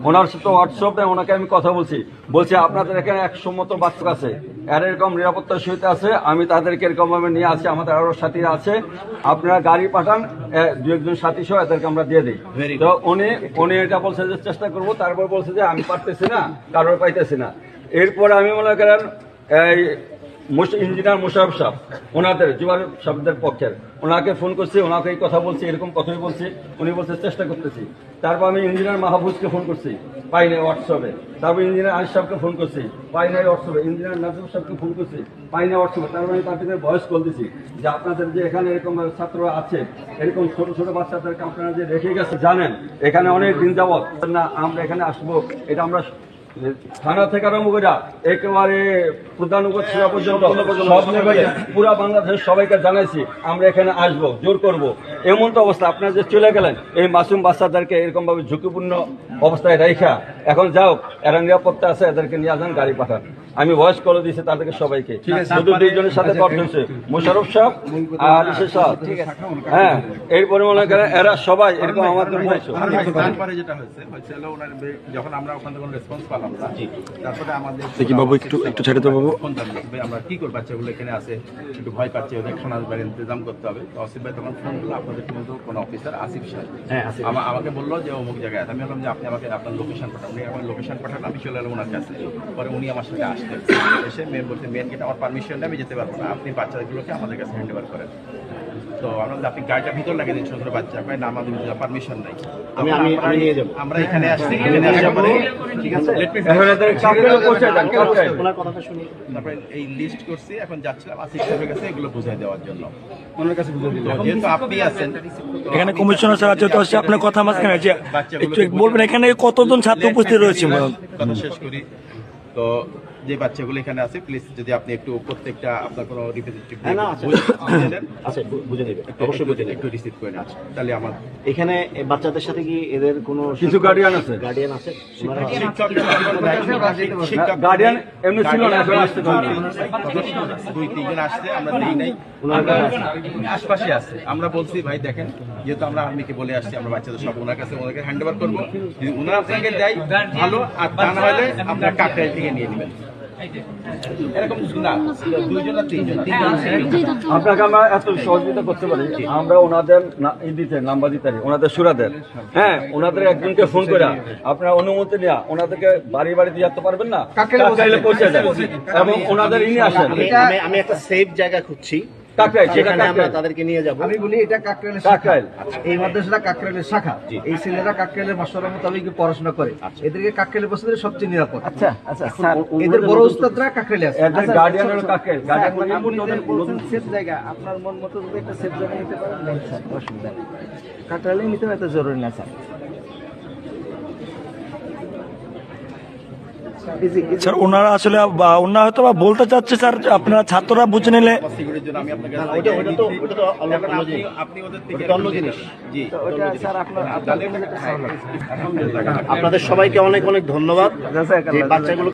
ওনার সাথে হোয়াটসঅ্যাপে ওনাকে আমি কথা বলছি আপনাদের এখানে 100 মতো বাচ্চা আছে, এর এরকম নিরাপত্তার সহিত আছে, আমি তাদেরকে এরকম ভাবে নিয়ে আসি, আমাদের আরো সাথীরা আছে, আপনারা গাড়ি পাঠান, 2-1 সাথী সহ এদেরকে আমরা দিয়ে দিই। তো উনি এটা বলছে যে চেষ্টা করবো, তারপর বলছে যে আমি পারতেছি না, কারোর পাইতেছি না। এরপর আমি মনে করেন এই ইঞ্জিনিয়ার মুশারফ সাহেব, ওনাদের জুবাইর সাহেবদের পক্ষের, ওনাকে ফোন করছি, ওনাকে এই কথা বলছি, এরকম কথাই বলছি, উনি বলছে চেষ্টা করতেছি। তারপর আমি ইঞ্জিনিয়ার মাহফুজকে ফোন করছি, পাই নাই হোয়াটসঅ্যাপে। তারপর ইঞ্জিনিয়ার আরিফ সাহেবকে ফোন করছি, পাই নাই হোয়াটসঅ্যাপে। ইঞ্জিনিয়ার নাজিম সাহেবকে ফোন করছি, পাই নাই হোয়াটসঅ্যাপে। তারপর আমি তাদেরকে ভয়েস কল দিছি যে আপনাদের যে এখানে এরকম ছাত্ররা আছে, এরকম ছোট ছোট বাচ্চাদেরকে আপনারা যে রেখে গেছে, জানেন এখানে অনেক দিন যাবত না আমরা এখানে আসবো, এটা আমরা থানা থেকে আরম্ভ করে একেবারে প্রধান উপজেলা পর্যন্ত সব লেভেলে পুরা বাংলাদেশ সবাইকে জানাইছি আমরা এখানে আসবো, জোর করব। এমন তো অবস্থা, আপনারা যে চলে গেলেন এই মাসুম বাচ্চাদেরকে এরকম ভাবে ঝুঁকিপূর্ণ অবস্থায় রাইখা, এখন যাও এরা নিরাপত্তা আছে, এদেরকে নিয়ে আসেন, গাড়ি পাঠান। আমি ভয়েস কল দিয়েছি তাদেরকে সবাইকে, শুধু 2 জনের সাথে কথা হয়েছে, মুশারফ সাহেব আর ইসে সাহেব, হ্যাঁ, এরপরে মনে করেন এরা সবাই এরকম আমাদের তারপরে যেটা হয়েছে যখন আমরা ওখান থেকে রেসপন্স পালাম, তারপরে আমাদের একটু ছেড়ে দেবো, আমরা কি করবো, বাচ্চাগুলো এখানে আছে, একটু ভয় পাচ্ছে, ওদের খানার বাইরে ইন্তজাম করতে হবে। তো আসিফ ভাই তখন ফোন করলো, আপনাদের কিন্তু কোনো অফিসার আসিফ সাহেব আমাকে বললো যে অমুক জায়গায়। আমি বললাম যে আপনি আমাকে আপনার লোকেশন পাঠান। উনি আমার লোকেশন পাঠান, আমি চলে এলাম ওনার কাছে। পরে উনি আমার সাথে আসতেন, এসে মেয়ে বলতে মেয়ের গেটে আমার পারমিশন নেই, আমি যেতে পারবো না, আপনি বাচ্চাগুলোকে আমাদের কাছে হ্যান্ড ওভার করেন। তো আমরা আপনি গাড়িটা ভিতর লাগিয়ে দিন, ছোট ছোট বাচ্চা, না আমাদের পারমিশন নেই, আমি নিয়ে যাবো। আমরা এখানে আসছি, ঠিক আছে, তারপরে এই লিস্ট করছি, এখন যাচ্ছিলাম আসিফ সাহেবের কাছে এগুলো বুঝাই দেওয়ার জন্য, ওনার কাছে বুঝিয়ে দিল। যেহেতু আপনি আছেন এখানে, কমিশনার স্যার আছে, তো আপনার কথা মাঝখানে যে একটু বলবেন এখানে কতজন ছাত্র উপস্থিত রয়েছে? কথা শেষ করি। তো যে বাচ্চাগুলো এখানে আছে, প্লিজ যদি আপনি একটু প্রত্যেকটা আপনার কোনো রিপ্রেজেন্টেটিভ বুঝে নেবেন, অবশ্যই বুঝে একটু রিসিভ করে নেন। তাহলে আমার এখানে বাচ্চাদের সাথে কি এদের কোনো কিছু গার্ডিয়ান আছে? গার্ডিয়ান এমনি ছিল না, 2-3 জন আসছে, আমরা দেই নাই, আশপাশে আছে। আমরা বলছি ভাই দেখেন, যেহেতু আমরা আর্মিকে বলে আসছি, আমরা বাচ্চাদের সব ওনার কাছে ওনাকে হ্যান্ড ওভার করবো, যদি ওনারা আপনাকে দেয় ভালো, আর তা না হলে আপনার কাকরাইল থেকে নিয়ে নেবেন। এরকম না, দুইজন না তিনজন, আপনাকে আমরা এত সহযোগিতা করতে পারি, আমরা ওনাদের নাম্বার দিতে পারি, ওনাদের সুরাদের, হ্যাঁ, ওনাদের একজনকে ফোন করে আপনারা অনুমতি নেওয়া, ওনাদেরকে বাড়ি বাড়ি দিয়ে যেতে পারবেন না, কাকরাইলে পৌঁছে যান এবং ওনাদের নিয়ে আসেন। আমি একটা সেফ জায়গা খুঁজছি, তাদেরকে নিয়ে যাবো। আমি বলি এটা কাকরাইল, এই মাদ্রাসাটা কাকরাইলের শাখা, এই ছেলেরা কাকরাইলের মাস্টারের মোতাবেক পড়াশোনা করে, এদেরকে কাকরাইলে বসে দিলে সবচেয়ে নিরাপদ। আচ্ছা, এদের বড় উস্তাদরা কাকরাইলে আছে, গার্ডিয়ান হলো কাকরাইল, সেফ জায়গা। আপনার মন মতো যদি একটা সেফ জায়গা নিতে পারেন, স্যার অসুবিধা নেই, কাকরাইলে নিতে এত জরুরি না স্যার। স্যার ওনারা আসলে ওনারা হয়তো বলতে চাচ্ছে স্যার, আপনারা ছাত্ররা বুঝে নিলে আপনাদের সবাইকে অনেক অনেক ধন্যবাদ। বাচ্চাগুলো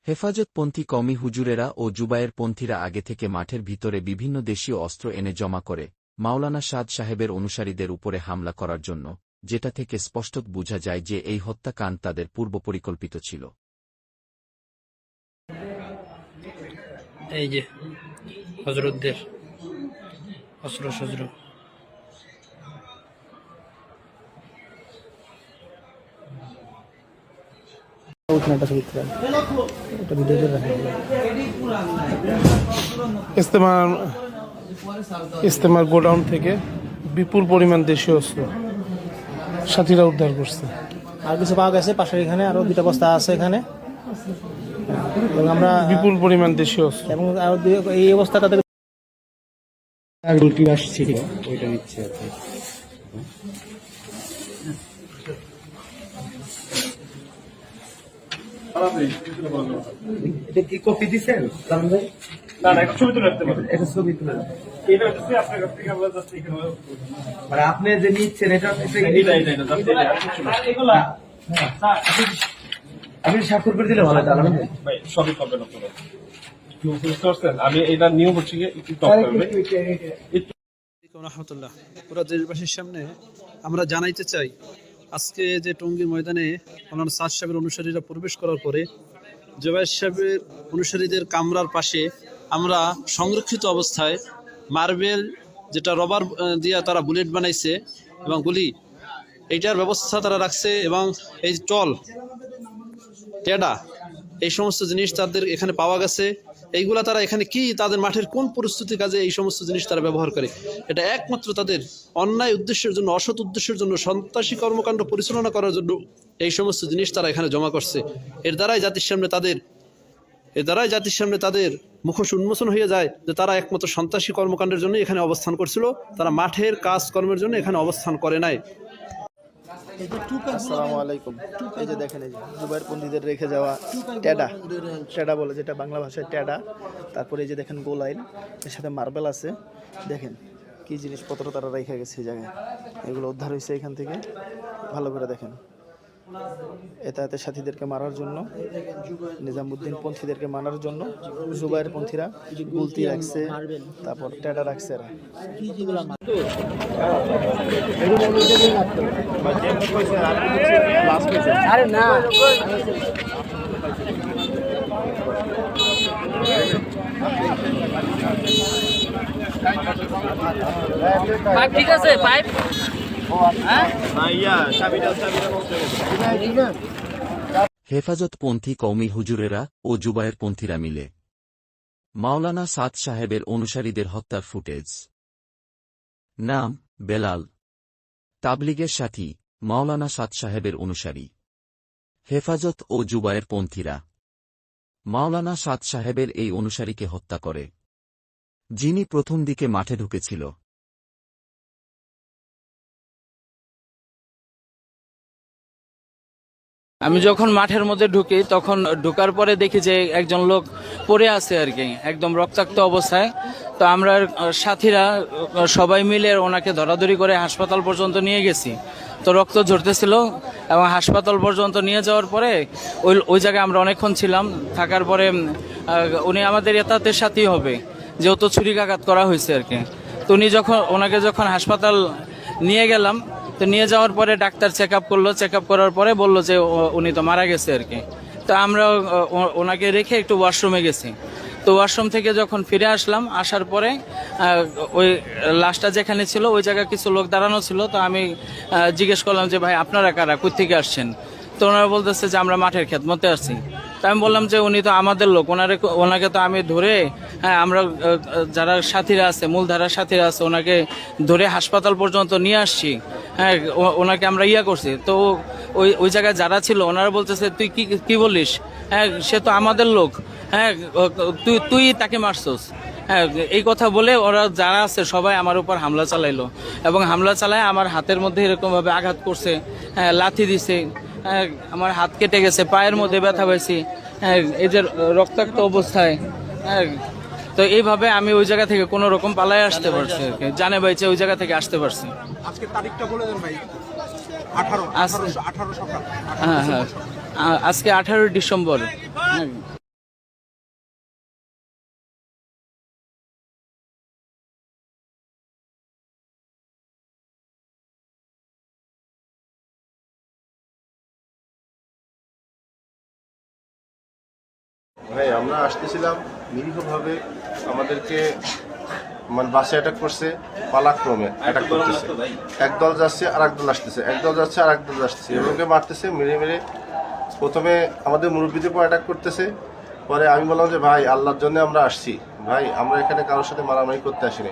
হেফাজতপন্থী কওমি হুজুরেরা ও জুবায়ের পন্থীরা আগে থেকে মাঠের ভিতরে বিভিন্ন দেশীয় অস্ত্র এনে জমা করে মাওলানা সাদ সাহেবের অনুসারীদের উপরে হামলা করার জন্য, যেটা থেকে স্পষ্ট বোঝা যায় যে এই হত্যাকাণ্ড তাদের পূর্ব পরিকল্পিত ছিল। এই যে হযরতদের অস্ত্র শস্ত্র, ইস্তেমার গোডাউন থেকে বিপুল পরিমাণ দেশীয় অস্ত্র সাথীরা উদ্ধার করছে। আর কিছু পাওয়া গেছে পাশে, এখানে আরো 2টা বস্তা আছে এখানে, এবং আমরা বিপুল পরিমাণ দেশীয় অস্ত্র এবং এই অবস্থা তাদের আসছিল ওইটা নিচ্ছে। এটা কি কপি দিছেন? না না, ছবি তুলে রাখতে পারেন, এটা ছবি তুলে এটা হচ্ছে আপনার কাছ থেকে আমরা জাস্ট এখানে মানে আপনি যে নিচ্ছেন এটা এগুলা আপনি স্বাক্ষর করে দিলে ভালো হতো ভাই, সবই করবেন আপনারা। আমি এটা নিয়ম হচ্ছে একটু টপ করবে রহমতুল্লাহ। পুরো দেশবাসীর সামনে আমরা জানাইতে চাই, আজকে যে টঙ্গীর ময়দানে মাওলানা সাদ সাহেবের অনুসারীরা প্রবেশ করার পরে জুবায়ের সাহেবের অনুসারীদের কামরার পাশে আমরা সংরক্ষিত অবস্থায় মার্বেল, যেটা রবার দিয়ে তারা বুলেট বানাইছে এবং গুলি, এইটার ব্যবস্থা তারা রাখছে, এবং এই টল টেডা এই সমস্ত জিনিস তাদের এখানে পাওয়া গেছে। এইগুলা তারা এখানে কি তাদের মাঠের কোন প্রস্তুতি কাজে এই সমস্ত জিনিস তারা ব্যবহার করে, এটা একমাত্র তাদের অন্যায় উদ্দেশ্যের জন্য, অসৎ উদ্দেশ্যের জন্য, সন্ত্রাসী কর্মকাণ্ড পরিচালনা করার জন্য এই সমস্ত জিনিস তারা এখানে জমা করছে। এর দ্বারাই জাতির সামনে তাদের মুখোশ উন্মোচন হয়ে যায় যে তারা একমাত্র সন্ত্রাসী কর্মকাণ্ডের জন্য এখানে অবস্থান করছিল, তারা মাঠের কাজকর্মের জন্য এখানে অবস্থান করে নাই। আসসালামু আলাইকুম। এই যে দেখেন, এই যে জুবায়ের পন্থীদের রেখে যাওয়া টেডা বলে, যেটা বাংলা ভাষায় টেডা। তারপরে এই যে দেখেন গোলাইল, এর সাথে মার্বেল আছে। দেখেন কি জিনিসপত্র তারা রেখে গেছে এই জায়গায়, এগুলো উদ্ধার হয়েছে এখান থেকে। ভালো করে দেখেন, এতে সাথীদেরকে মারার জন্য, নিজামুদ্দিন পন্থীদেরকে মারার জন্য জুবায়ের পন্থীরা গুলতি রাখছে, তারপর টেডা রাখছে এরা। আরে না, পাইপ ঠিক আছে, পাইপ হেফাজতপন্থী কওমি হুজুরেরা ও জুবায়ের পন্থীরা মিলে মাওলানা সাদ সাহেবের অনুসারীদের হত্যার ফুটেজ। নাম বেলাল, তাবলিগের সাথী, মাওলানা সাদ সাহেবের অনুসারী। হেফাজত ও জুবায়ের পন্থীরা মাওলানা সাদ সাহেবের এই অনুসারীকে হত্যা করে, যিনি প্রথম দিকে মাঠে ঢুকেছিল। আমি যখন মাঠের মধ্যে ঢুকি, তখন ঢোকার পরে দেখি যে একজন লোক পড়ে আছে আর কি, একদম রক্তাক্ত অবস্থায়। তো আমরা সাথীরা সবাই মিলে ওনাকে ধরাধরি করে হাসপাতাল পর্যন্ত নিয়ে গেছি। তো রক্ত ঝরতেছিল, এবং হাসপাতাল পর্যন্ত নিয়ে যাওয়ার পরে ওই জায়গায় আমরা অনেকক্ষণ ছিলাম। থাকার পরে উনি আমাদের এতাতের সাথেই হবে, যেহেতু ছুরিকাঘাত করা হয়েছে আর কি। তো ওনাকে যখন হাসপাতাল নিয়ে গেলাম, তো নিয়ে যাওয়ার পরে ডাক্তার চেক আপ করলো, চেক আপ করার পরে বললো যে উনি তো মারা গেছে আর কি। তো আমরা ওনাকে রেখে একটু ওয়াশরুমে গেছি। তো ওয়াশরুম থেকে যখন ফিরে আসলাম, আসার পরে ওই লাশটা যেখানে ছিল ওই জায়গায় কিছু লোক দাঁড়ানো ছিল। তো আমি জিজ্ঞেস করলাম যে ভাই আপনারা কারা, কোথা থেকে আসছেন? তো ওনারা বলতেছে যে আমরা মাঠের খেদমতে আসছি। তো আমি বললাম যে উনি তো আমাদের লোক, ওনাকে তো আমি ধরে, হ্যাঁ আমরা যারা সাথীরা আছে, মূলধারার সাথীরা আছে, ওনাকে ধরে হাসপাতাল পর্যন্ত নিয়ে আসছি। হ্যাঁ ওনাকে আমরা করছি। তো ওই জায়গায় যারা ছিল ওনারা বলতেছে তুই কি বলিস, হ্যাঁ সে তো আমাদের লোক, হ্যাঁ তুই তাকে মারছস। হ্যাঁ এই কথা বলে ওরা যারা আছে সবাই আমার উপর হামলা চালাইলো, এবং হামলা চালায় আমার হাতের মধ্যে এরকমভাবে আঘাত করছে, হ্যাঁ লাথি দিছে, হ্যাঁ আমার হাত কেটে গেছে, পায়ের মধ্যে ব্যথা পাইছি, হ্যাঁ এই যে রক্তাক্ত অবস্থায়। হ্যাঁ তো এইভাবে আমি ওই জায়গা থেকে কোনো রকম পালায় আসতে পারছি আর কি, জানে বাইচে ওই জায়গা থেকে আসতে পারছি। আজকে তারিখটা বলে দেন ভাই। 18 সকাল। হ্যাঁ আজকে 18 ডিসেম্বর। ভাই আমরা আসতেছিলাম নিরীহভাবে, আমাদেরকে মানে বাসে অ্যাটাক করছে, পালাক্রমে অ্যাটাক করতেছে, একদল যাচ্ছে আর একদল আসতেছে, একদল যাচ্ছে আর একদল আসতেছে, এভাবে মারতেছে, মেরে মেরে প্রথমে আমাদের মুরব্বীদের উপর অ্যাটাক করতেছে। পরে আমি বললাম যে ভাই আল্লাহর জন্য আমরা আসছি, ভাই আমরা এখানে কারোর সাথে মারামারি করতে আসিনি।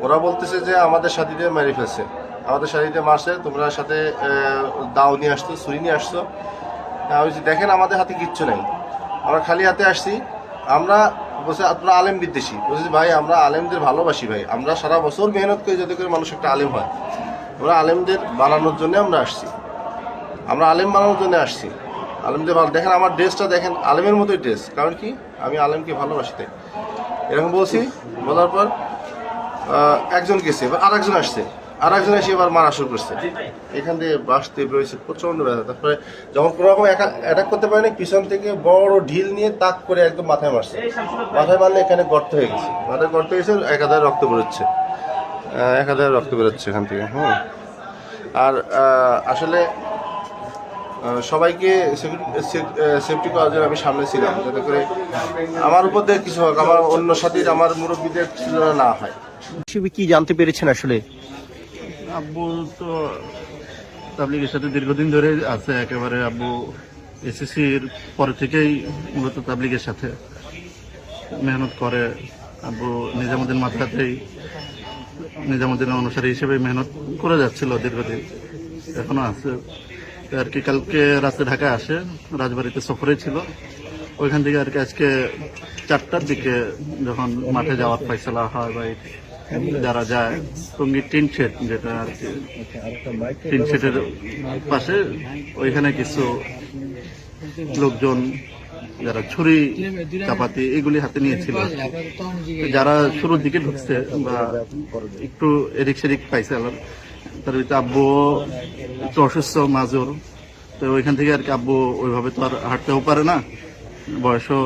ওরা বলতেছে যে আমাদের সাথীদের মেরে ফেলছে, আমাদের সাথীদের মারছে, তোমরা সাথে দাও নিয়ে আসছো, ছুরি নিয়ে আসছো। আমি দেখেন আমাদের হাতে কিচ্ছু নেই, আমরা খালি হাতে আসছি। আমরা বলছি আপনারা আলেম বিদ্বেষী, বলছি ভাই আমরা আলেমদের ভালোবাসি ভাই, আমরা সারা বছর মেহনত করি যাতে করে মানুষ একটা আলেম হয়। আমরা আলেমদের বানানোর জন্য আমরা আসছি, আমরা আলেম বানানোর জন্য আসছি, আলেমদের ভালো। দেখেন আমার ড্রেসটা দেখেন, আলেমের মতোই ড্রেস, কারণ কি আমি আলেমকে ভালোবাসি তাই এরকম বলছি। বলার পর একজন গেছে, এবার আর একজন আসছে, আর একজন এসে এবার মারা শুরু করছে, এখান থেকে বাঁচতে রয়েছে প্রচন্ড ব্যথা। তারপরে যখন কোনো রকম অ্যাটাক করতে পারেনি, পিছন থেকে বড় ঢিল নিয়ে তাক করে একদম মাথায় মারছে, মাথায় মারলে এখানে গর্ত হয়ে গেছে, মাথায় গর্ত হয়ে গেছে, একাধারে রক্ত বেরোচ্ছে, একাধারে রক্ত বেরোচ্ছে এখান থেকে। আর আসলে সবাইকে সেফটি করার জন্য আমি সামনে ছিলাম, যাতে করে আমার উপর দিয়ে কিছু হোক, আমার অন্য সাথীর, আমার মুরব্বীদের কিছু যেন না হয়। কি জানতে পেরেছেন আসলে? আব্বু তো তাবলিগের সাথে দীর্ঘদিন ধরে আছে, একেবারে আব্বু এসএসসির পরে থেকেই মূলত তাবলিগের সাথে মেহনত করে। আব্বু নিজামুদ্দিন মাদ্রাসাতেই নিজামুদ্দিনের অনুসারী হিসেবে মেহনত করে যাচ্ছিল দীর্ঘদিন, এখনো আছে আর কি। কালকে রাতে ঢাকায় আসে, রাজবাড়িতে সফরে ছিল, ওইখান থেকে আর কি আজকে 4টার দিকে যখন মাঠে যাওয়ার ফয়সালা হয় বা যারা যায়, টঙ্গী টিন শেড যেটা আর কি, টিন শেডের পাশে ওইখানে কিছু লোকজন যারা ছুরি চাপাতি এগুলি হাতে নিয়েছিল, যারা শুরুর দিকে ঢুকছে বা একটু এদিক সেদিক পাইছে, তার ভিতরে আব্বু একটু অসুস্থ মাজুর, তো ওইখান থেকে আর কি আব্বু ওইভাবে তো আর হাঁটতেও পারে না, বয়সও।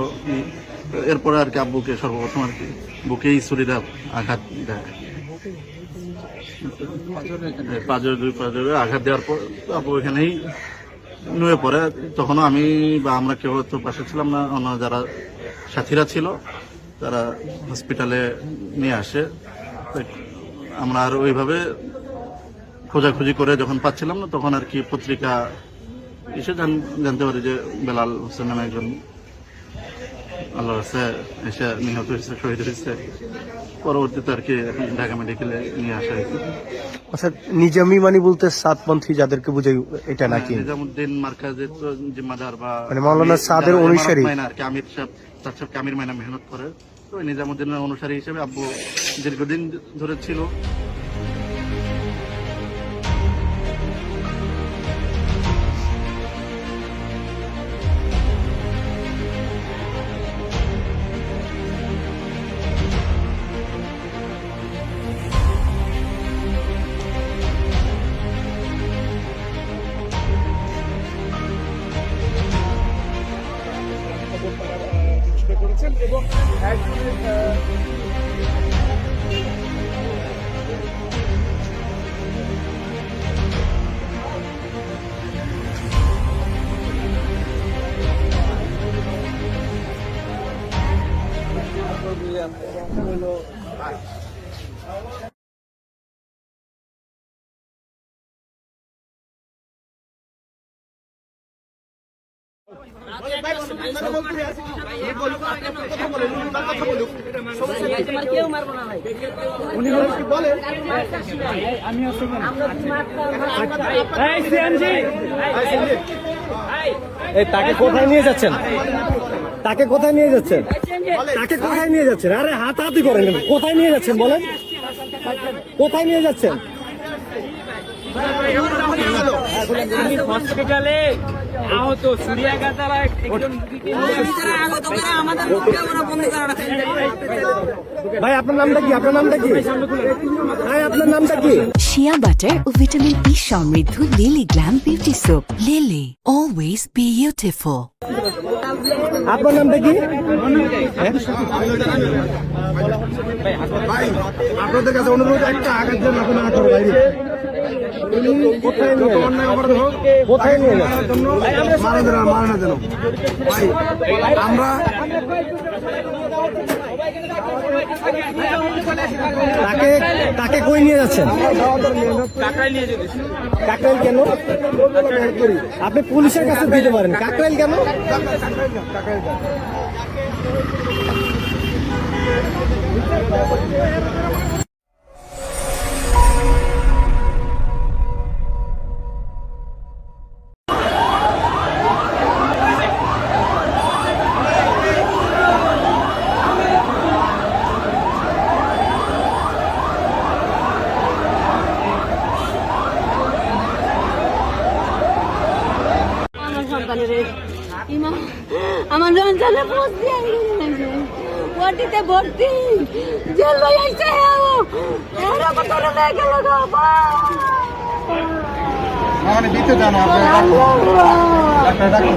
এরপরে আর কি আব্বুকে সর্বপ্রথম আর কি বুকেই ছুরিটা আঘাত দেয়, দুই পাঁজরে আঘাত দেওয়ার পর আব্বু ওইখানেই নুয়ে পড়ে। তখনও আমি বা আমরা কেউ তো পাশে ছিলাম না, অন্য যারা সাথীরা ছিল তারা হসপিটালে নিয়ে আসে। আমরা আর ওইভাবে খোঁজাখুঁজি করে যখন পাচ্ছিলাম না, তখন আর কি পত্রিকা এসে জানতে পারি যে বেলাল হোসেন নামে একজন আল্লাহ এসে নিহত হয়েছে, শহীদ হয়েছে। পরবর্তীতে আর কি ঢাকা মেডিকেলে নিয়ে আসা হয়েছে। আচ্ছা, নিজামি মানে বলতে সাতপন্থী যাদেরকে বুঝাই এটা নাকি? নিজামুদ্দিন মার্কাজের তো জিম্মাদার বা মানে মাওলানা সাদের অনুসারী আর কি, আমির সাহেব আমির মাইনা মেহনত করে, তো নিজামুদ্দিনের অনুসারী হিসেবে আব্বু দীর্ঘদিন ধরে ছিল। এবং একজনের তাকে কোথায় নিয়ে যাচ্ছেন? তাকে কোথায় নিয়ে যাচ্ছেন? তাকে কোথায় নিয়ে যাচ্ছেন? আরে হাতাহাতি করেন, কোথায় নিয়ে যাচ্ছেন বলেন? কোথায় নিয়ে যাচ্ছেন? হসপিটালে আহত সুরিয়াগাতারা ভাই আপনার নামটা কি? আপনার নামটা কি ভাই? আপনার নামটা কি? শিয়া বাটার ও ভিটামিন ই সমৃদ্ধ lily glam beauty soap. Lily, always beautiful. আপনার নামটা কি? ভাই আপনাদের কাছে অনুরোধ, একটা আঘাত যেন না করো ভাই। কোথায় নিয়ে কোথায় নিয়ে যাচ্ছেন? মারা যেন ভাই, আমরা তাকে কই নিয়ে যাচ্ছেন? কাকরাইল কেন? আপনি পুলিশের কাছে দিতে পারেন, কাকরাইল কেন? আমার রঞ্জনে বসতি ওটিতে ভর্তি জেল ভাই আইছে এরা কত রে গেল বাবা মানে দিতে জানো আপনারা ডাক্তার ডাক্তার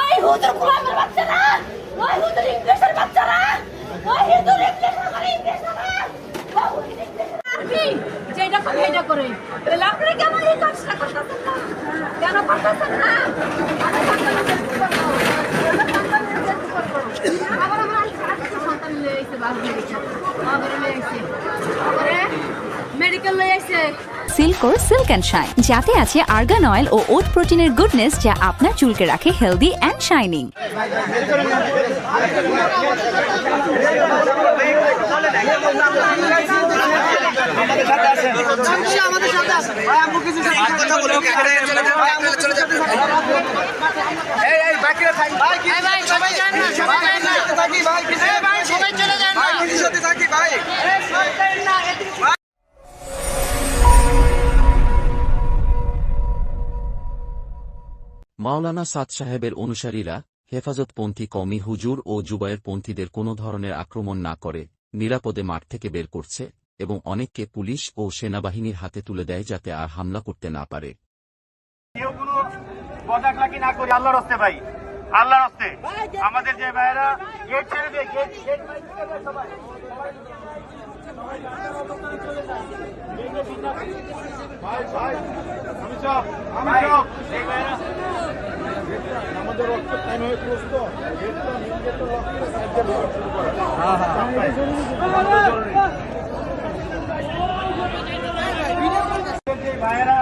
ওই হুজুর কুলামের বাচ্চারা, ওই হুজুর ইংলিশের বাচ্চারা, ওই হুজুর ইংলিশের যেটা করে এটা করে আপনি কেন এই কাজটা করতেছেন না? কেন করতেছেন না? আবার আমার সন্তান লয়ে আইছে, বাবু লয়ে আইছে, মেডিকেল লয়ে আইছে। সিল্কোর সিল্ক অ্যান্ড শাইন, যাতে আছে আর্গান অয়েল ও ওট প্রোটিনের গুডনেস, যা আপনার চুলকে রাখে হেলদি অ্যান্ড শাইনিং। মাওলানা সাদ সাহেবের অনুসারীরা হেফাজতপন্থী কওমি হুজুর ও জুবায়েরপন্থীদের কোনো ধরনের আক্রমণ না করে নিরাপদে মাঠ থেকে বের করছে এবং অনেককে পুলিশ ও সেনাবাহিনীর হাতে তুলে দেয় যাতে আর হামলা করতে না পারে। কেউ কোনো বদাকলাকি না করে আল্লাহর রাস্তে ভাই, আল্লাহর রাস্তে আমাদের যে ভাইয়েরা গেট ছেড়ে দিয়ে গেট সবাই আমাদের রক্ত টাইম হয়ে প্রস্ত ভাইয়েরা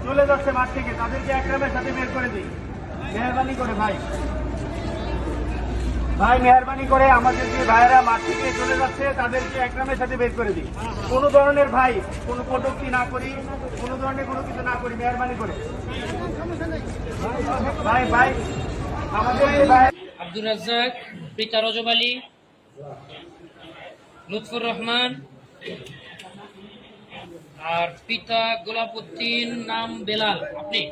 চলে যাচ্ছে মাঠ থেকে, তাদেরকে একরামের সাথে বের করে দিই মেহরবানি করে ভাই, ভাই মেহরবানি করে আমাদের যে ভাইয়েরা মাঠ থেকে চলে যাচ্ছে তাদেরকে একরামের সাথে বের করে দিই। কোনো ধরনের ভাই কোনো কটূক্তি না করি, কোনো ধরনের কোনো কিছু না করি, মেহরবানি করে ভাই ভাই আমাদের যে ভাই আব্দুর রাজ্জাক, পিতা রজব আলী, লুৎফুর রহমান, আর পিতা গোলাপউদ্দিন, নাম বেলাল, আপনি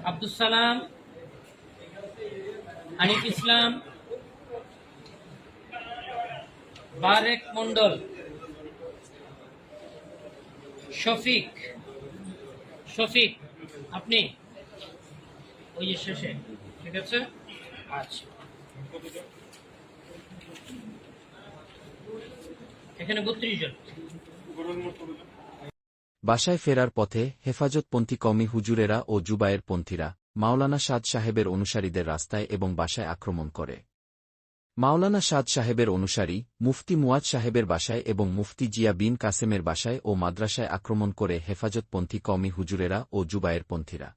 আব্দুল সালাম, হানিফ ইসলাম, বারেক মন্ডল, শফিক, আপনি ওই যে শেষে, ঠিক আছে? আচ্ছা, এখানে 32 জন। বাসায় ফেরার পথে হেফাজতপন্থী কওমি হুজুরেরা ও জুবায়ের পন্থীরা মাওলানা সাদ সাহেবের অনুসারীদের রাস্তায় এবং বাসায় আক্রমণ করে। মাওলানা সাদ সাহেবের অনুসারী মুফতি মুয়াজ সাহেবের বাসায় এবং মুফতি জিয়া বিন কাসেমের বাসায় ও মাদ্রাসায় আক্রমণ করে হেফাজতপন্থী কওমি হুজুরেরা ও জুবায়ের পন্থীরা।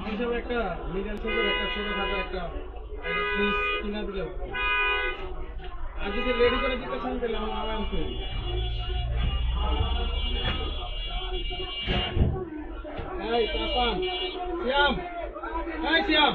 হিসাবে একটা মিডিয়াম সাইজের একটা ছোটখাটো একটা ফ্রিজ কিনা দিলে আর যদি রেডি করে দিতে চান তাহলে আমার আরাম করে এই কাসাম সিয়াম এই সিয়াম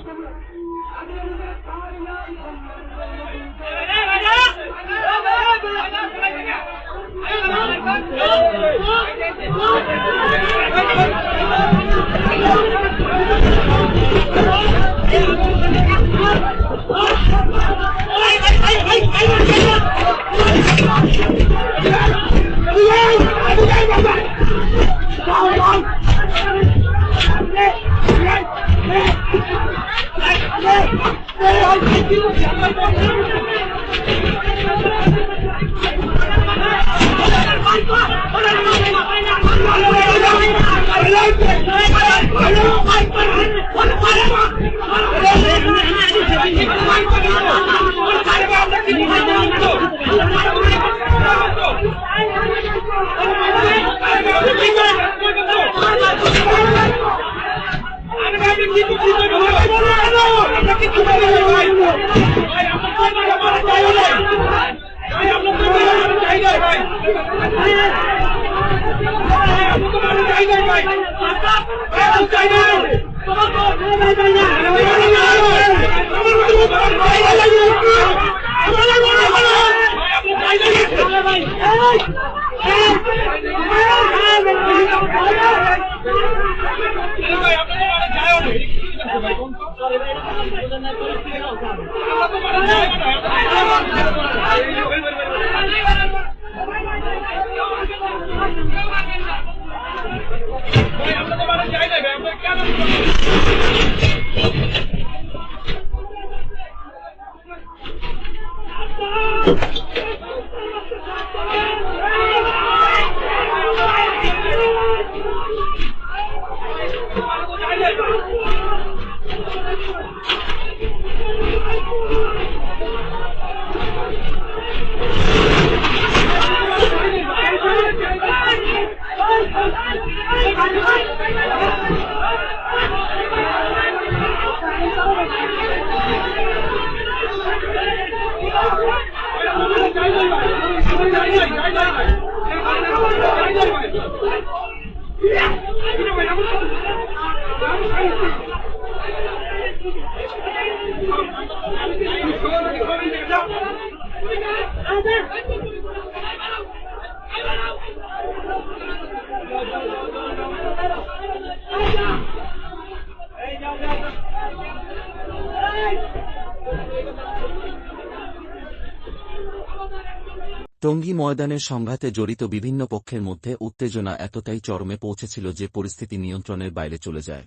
টঙ্গী ময়দানের সংঘাতে জড়িত বিভিন্ন পক্ষের মধ্যে উত্তেজনা এতটাই চরমে পৌঁছেছিল যে পরিস্থিতি নিয়ন্ত্রণের বাইরে চলে যায়।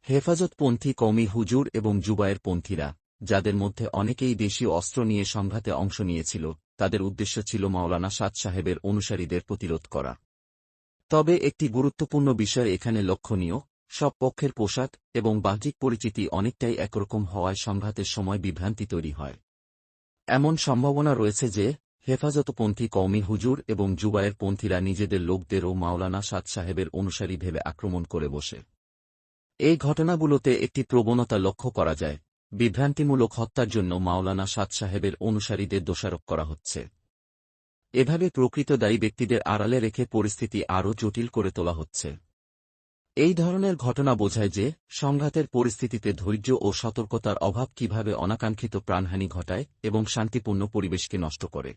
হেফাজতপন্থী কওমি হুজুর এবং জুবায়ের পন্থীরা, যাদের মধ্যে অনেকেই দেশীয় অস্ত্র নিয়ে সংঘাতে অংশ নিয়েছিল, তাদের উদ্দেশ্য ছিল মাওলানা সাদ সাহেবের অনুসারীদের প্রতিরোধ করা। তবে একটি গুরুত্বপূর্ণ বিষয় এখানে লক্ষণীয়, সব পক্ষের পোশাক এবং বাহ্যিক পরিচিতি অনেকটাই একরকম হওয়ায় সংঘাতের সময় বিভ্রান্তি তৈরি হয়। এমন সম্ভাবনা রয়েছে যে হেফাজতপন্থী কওমি হুজুর এবং জুবায়ের পন্থীরা নিজেদের লোকদেরও মাওলানা সাদ সাহেবের অনুসারী ভেবে আক্রমণ করে বসে। এই ঘটনাগুলোতে একটি প্রবণতা লক্ষ্য করা যায়, বিভ্রান্তিমূলক হত্যার জন্য মাওলানা সাদ সাহেবের অনুসারীদের দোষারোপ করা হচ্ছে। এভাবে প্রকৃত দায়ী ব্যক্তিদের আড়ালে রেখে পরিস্থিতি আরও জটিল করে তোলা হচ্ছে। এই ধরনের ঘটনা বোঝায় যে সংঘাতের পরিস্থিতিতে ধৈর্য ও সতর্কতার অভাব কিভাবে অনাকাঙ্ক্ষিত প্রাণহানি ঘটায় এবং শান্তিপূর্ণ পরিবেশকে নষ্ট করে।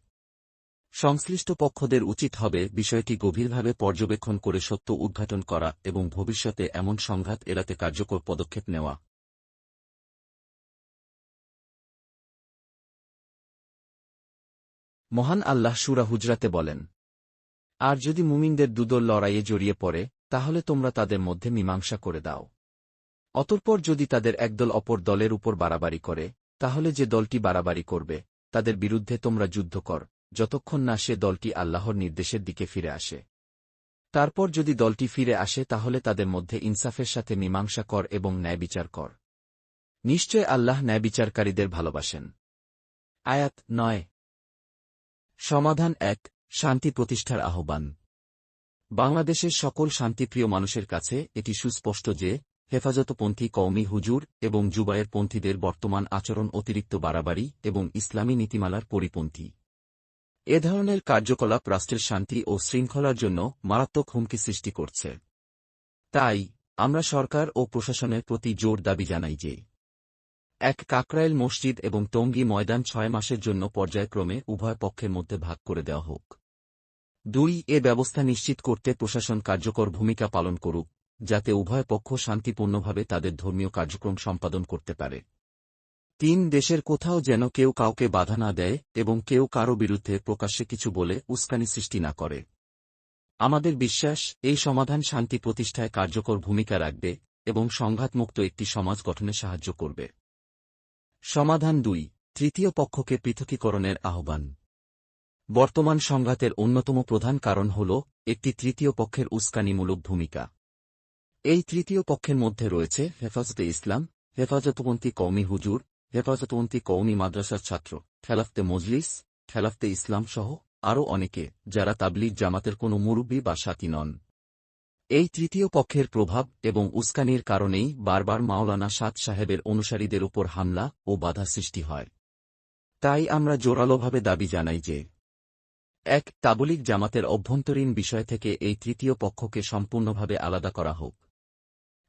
সংশ্লিষ্ট পক্ষদের উচিত হবে বিষয়টি গভীরভাবে পর্যবেক্ষণ করে সত্য উদ্ঘাটন করা এবং ভবিষ্যতে এমন সংঘাত এড়াতে কার্যকর পদক্ষেপ নেওয়া। মহান আল্লাহ সূরা হুজরাতে বলেন, আর যদি মুমিনদের দুদল লড়াইয়ে জড়িয়ে পড়ে তাহলে তোমরা তাদের মধ্যে মীমাংসা করে দাও। অতঃপর যদি তাদের একদল অপর দলের উপর বাড়াবাড়ি করে, তাহলে যে দলটি বাড়াবাড়ি করবে তাদের বিরুদ্ধে তোমরা যুদ্ধ কর, যতক্ষণ না সে দলটি আল্লাহর নির্দেশের দিকে ফিরে আসে। তারপর যদি দলটি ফিরে আসে তাহলে তাদের মধ্যে ইনসাফের সাথে মীমাংসা কর এবং ন্যায় বিচার কর। নিশ্চয় আল্লাহ ন্যায় বিচারকারীদের ভালোবাসেন। আয়াত 9। সমাধান 1। শান্তি প্রতিষ্ঠার আহ্বান। বাংলাদেশের সকল শান্তিপ্রিয় মানুষের কাছে এটি সুস্পষ্ট যে হেফাজতপন্থী কওমি হুজুর এবং জুবায়ের পন্থীদের বর্তমান আচরণ অতিরিক্ত বাড়াবাড়ি এবং ইসলামী নীতিমালার পরিপন্থী। এ ধরনের কার্যকলাপ রাষ্ট্রের শান্তি ও শৃঙ্খলার জন্য মারাত্মক হুমকি সৃষ্টি করছে। তাই আমরা সরকার ও প্রশাসনের প্রতি জোর দাবি জানাই যে 1. কাকরাইল মসজিদ এবং টঙ্গী ময়দান 6 মাসের জন্য পর্যায়ক্রমে উভয় পক্ষের মধ্যে ভাগ করে দেওয়া হোক। 2. এ ব্যবস্থা নিশ্চিত করতে প্রশাসন কার্যকর ভূমিকা পালন করুক, যাতে উভয় পক্ষ শান্তিপূর্ণভাবে তাদের ধর্মীয় কার্যক্রম সম্পাদন করতে পারে। 3. দেশের কোথাও যেন কেউ কাউকে বাধা না দেয় এবং কেউ কারও বিরুদ্ধে প্রকাশ্যে কিছু বলে উস্কানি সৃষ্টি না করে। আমাদের বিশ্বাস এই সমাধান শান্তি প্রতিষ্ঠায় কার্যকর ভূমিকা রাখবে এবং সংঘাতমুক্ত একটি সমাজ গঠনে সাহায্য করবে। সমাধান 2. তৃতীয় পক্ষকে পৃথকীকরণের আহ্বান। বর্তমান সংঘাতের অন্যতম প্রধান কারণ হল একটি তৃতীয় পক্ষের উস্কানিমূলক ভূমিকা। এই তৃতীয় পক্ষের মধ্যে রয়েছে হেফাজতে ইসলাম, হেফাজতপন্থী কওমি হুজুর, হেফাজতপন্থী কওমি মাদ্রাসার ছাত্র, খেলাফতে মজলিস, খেলাফতে ইসলাম সহ আরও অনেকে, যারা তাবলীগ জামাতের কোনো মুরব্বী বা সাথী নন। এই তৃতীয় পক্ষের প্রভাব এবং উস্কানির কারণেই বারবার মাওলানা সাদ সাহেবের অনুসারীদের উপর হামলা ও বাধা সৃষ্টি হয়। তাই আমরা জোরালোভাবে দাবি জানাই যে 1. তাবলীগ জামাতের অভ্যন্তরীণ বিষয় থেকে এই তৃতীয় পক্ষকে সম্পূর্ণভাবে আলাদা করা হোক।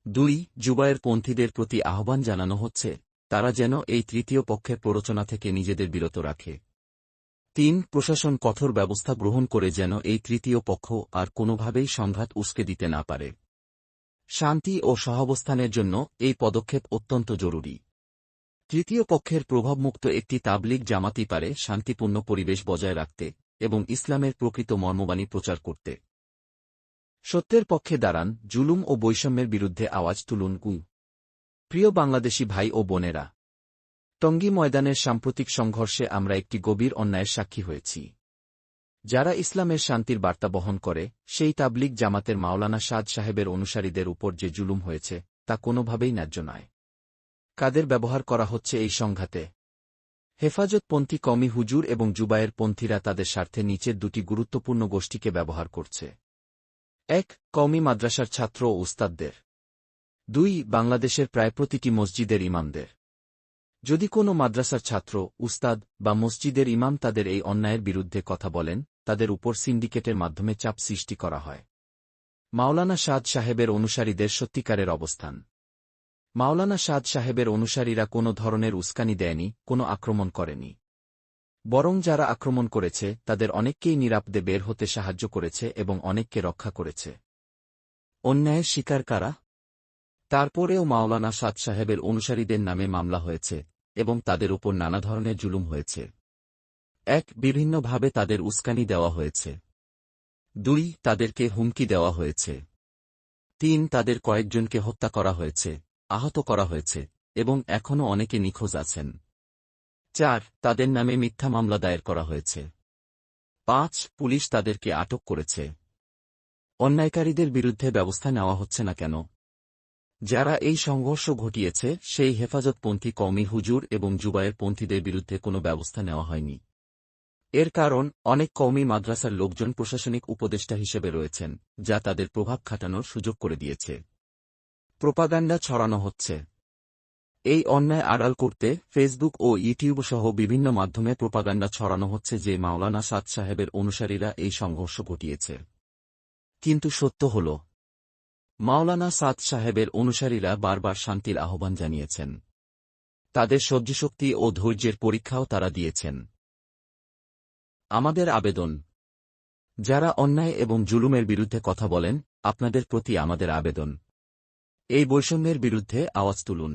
2. জুবায়ের পন্থীদের প্রতি আহ্বান জানানো হচ্ছে তারা যেন এই তৃতীয় পক্ষের প্ররোচনা থেকে নিজেদের বিরত রাখে। 3. প্রশাসন কঠোর ব্যবস্থা গ্রহণ করে যেন এই তৃতীয় পক্ষ আর কোনোভাবেই সংঘাত উস্কে দিতে না পারে। শান্তি ও সহাবস্থানের জন্য এই পদক্ষেপ অত্যন্ত জরুরি। তৃতীয় পক্ষের প্রভাবমুক্ত একটি তাবলীগ জামাতই পারে শান্তিপূর্ণ পরিবেশ বজায় রাখতে এবং ইসলামের প্রকৃত মর্মবাণী প্রচার করতে। সত্যের পক্ষে দাঁড়ান, জুলুম ও বৈষম্যের বিরুদ্ধে আওয়াজ তুলুন। প্রিয় বাংলাদেশি ভাই ও বোনেরা, টঙ্গী ময়দানের সাম্প্রতিক সংঘর্ষে আমরা একটি গভীর অন্যায়ের সাক্ষী হয়েছি। যারা ইসলামের শান্তির বার্তা বহন করে সেই তাবলীগ জামাতের মাওলানা সাদ সাহেবের অনুসারীদের উপর যে জুলুম হয়েছে তা কোনোভাবেই ন্যায্য নয়। কাদের ব্যবহার করা হচ্ছে এই সংঘাতে? হেফাজতপন্থী কওমি হুজুর এবং জুবায়ের পন্থীরা তাদের স্বার্থে নিচের দুটি গুরুত্বপূর্ণ গোষ্ঠীকে ব্যবহার করছে। 1. কওমি মাদ্রাসার ছাত্র ও উস্তাদদের। 2. বাংলাদেশের প্রায় প্রতিটি মসজিদের ইমামদের। যদি কোনো মাদ্রাসার ছাত্র, উস্তাদ বা মসজিদের ইমাম তাদের এই অন্যায়ের বিরুদ্ধে কথা বলেন, তাদের উপর সিন্ডিকেটের মাধ্যমে চাপ সৃষ্টি করা হয়। মাওলানা সাদ সাহেবের অনুসারীদের সত্যিকারের অবস্থান। মাওলানা সাদ সাহেবের অনুসারীরা কোনো ধরনের উস্কানি দেয়নি, কোনো আক্রমণ করেনি। বরং যারা আক্রমণ করেছে তাদের অনেককেই নিরাপদে বের হতে সাহায্য করেছে এবং অনেককে রক্ষা করেছে। অন্যায়ের শিকার কারা? তারপরেও মাওলানা সাদ সাহেবের অনুসারীদের নামে মামলা হয়েছে এবং তাদের উপর নানা ধরনের জুলুম হয়েছে। 1. বিভিন্নভাবে তাদের উস্কানি দেওয়া হয়েছে। 2. তাদেরকে হুমকি দেওয়া হয়েছে। 3. তাদের কয়েকজনকে হত্যা করা হয়েছে, আহত করা হয়েছে এবং এখনও অনেকে নিখোঁজ আছেন। 4. তাদের নামে মিথ্যা মামলা দায়ের করা হয়েছে। 5. পুলিশ তাদেরকে আটক করেছে। অন্যায়কারীদের বিরুদ্ধে ব্যবস্থা নেওয়া হচ্ছে না কেন? যারা এই সংঘর্ষ ঘটিয়েছে সেই হেফাজতপন্থী কওমি হুজুর এবং জুবায়েরপন্থীদের বিরুদ্ধে কোনো ব্যবস্থা নেওয়া হয়নি। এর কারণ অনেক কওমি মাদ্রাসার লোকজন প্রশাসনিক উপদেষ্টা হিসেবে রয়েছেন, যা তাদের প্রভাব খাটানোর সুযোগ করে দিয়েছে। প্রোপাগান্ডা ছড়ানো হচ্ছে। এই অন্যায় আড়াল করতে ফেসবুক ও ইউটিউব সহ বিভিন্ন মাধ্যমে প্রোপাগান্ডা ছড়ানো হচ্ছে যে মাওলানা সাদ সাহেবের অনুসারীরা এই সংঘর্ষ ঘটিয়েছে। কিন্তু সত্য হল, মাওলানা সাদ সাহেবের অনুসারীরা বারবার শান্তির আহ্বান জানিয়েছেন। তাদের সহ্যশক্তি ও ধৈর্যের পরীক্ষাও তারা দিয়েছেন। আমাদের আবেদন, যারা অন্যায় এবং জুলুমের বিরুদ্ধে কথা বলেন, আপনাদের প্রতি আমাদের আবেদন, এই বৈষম্যের বিরুদ্ধে আওয়াজ তুলুন।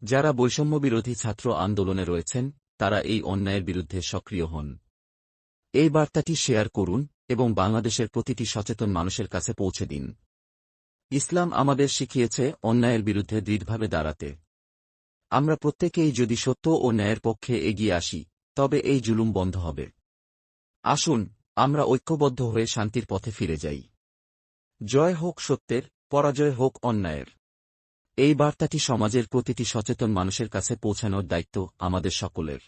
যারা বৈষম্যবিরোধী ছাত্র আন্দোলনে রয়েছেন, তারা এই অন্যায়ের বিরুদ্ধে সক্রিয় হন। এই বার্তাটি শেয়ার করুন এবং বাংলাদেশের প্রতিটি সচেতন মানুষের কাছে পৌঁছে দিন। ইসলাম আমাদের শিখিয়েছে অন্যায়ের বিরুদ্ধে দৃঢ়ভাবে দাঁড়াতে। আমরা প্রত্যেকেই যদি সত্য ও ন্যায়ের পক্ষে এগিয়ে আসি, তবে এই জুলুম বন্ধ হবে। আসুন আমরা ঐক্যবদ্ধ হয়ে শান্তির পথে ফিরে যাই। জয় হোক সত্যের, পরাজয় হোক অন্যায়ের। এই বার্তাটি সমাজের প্রতিটি সচেতন মানুষের কাছে পৌঁছানোর দায়িত্ব আমাদের সকলের।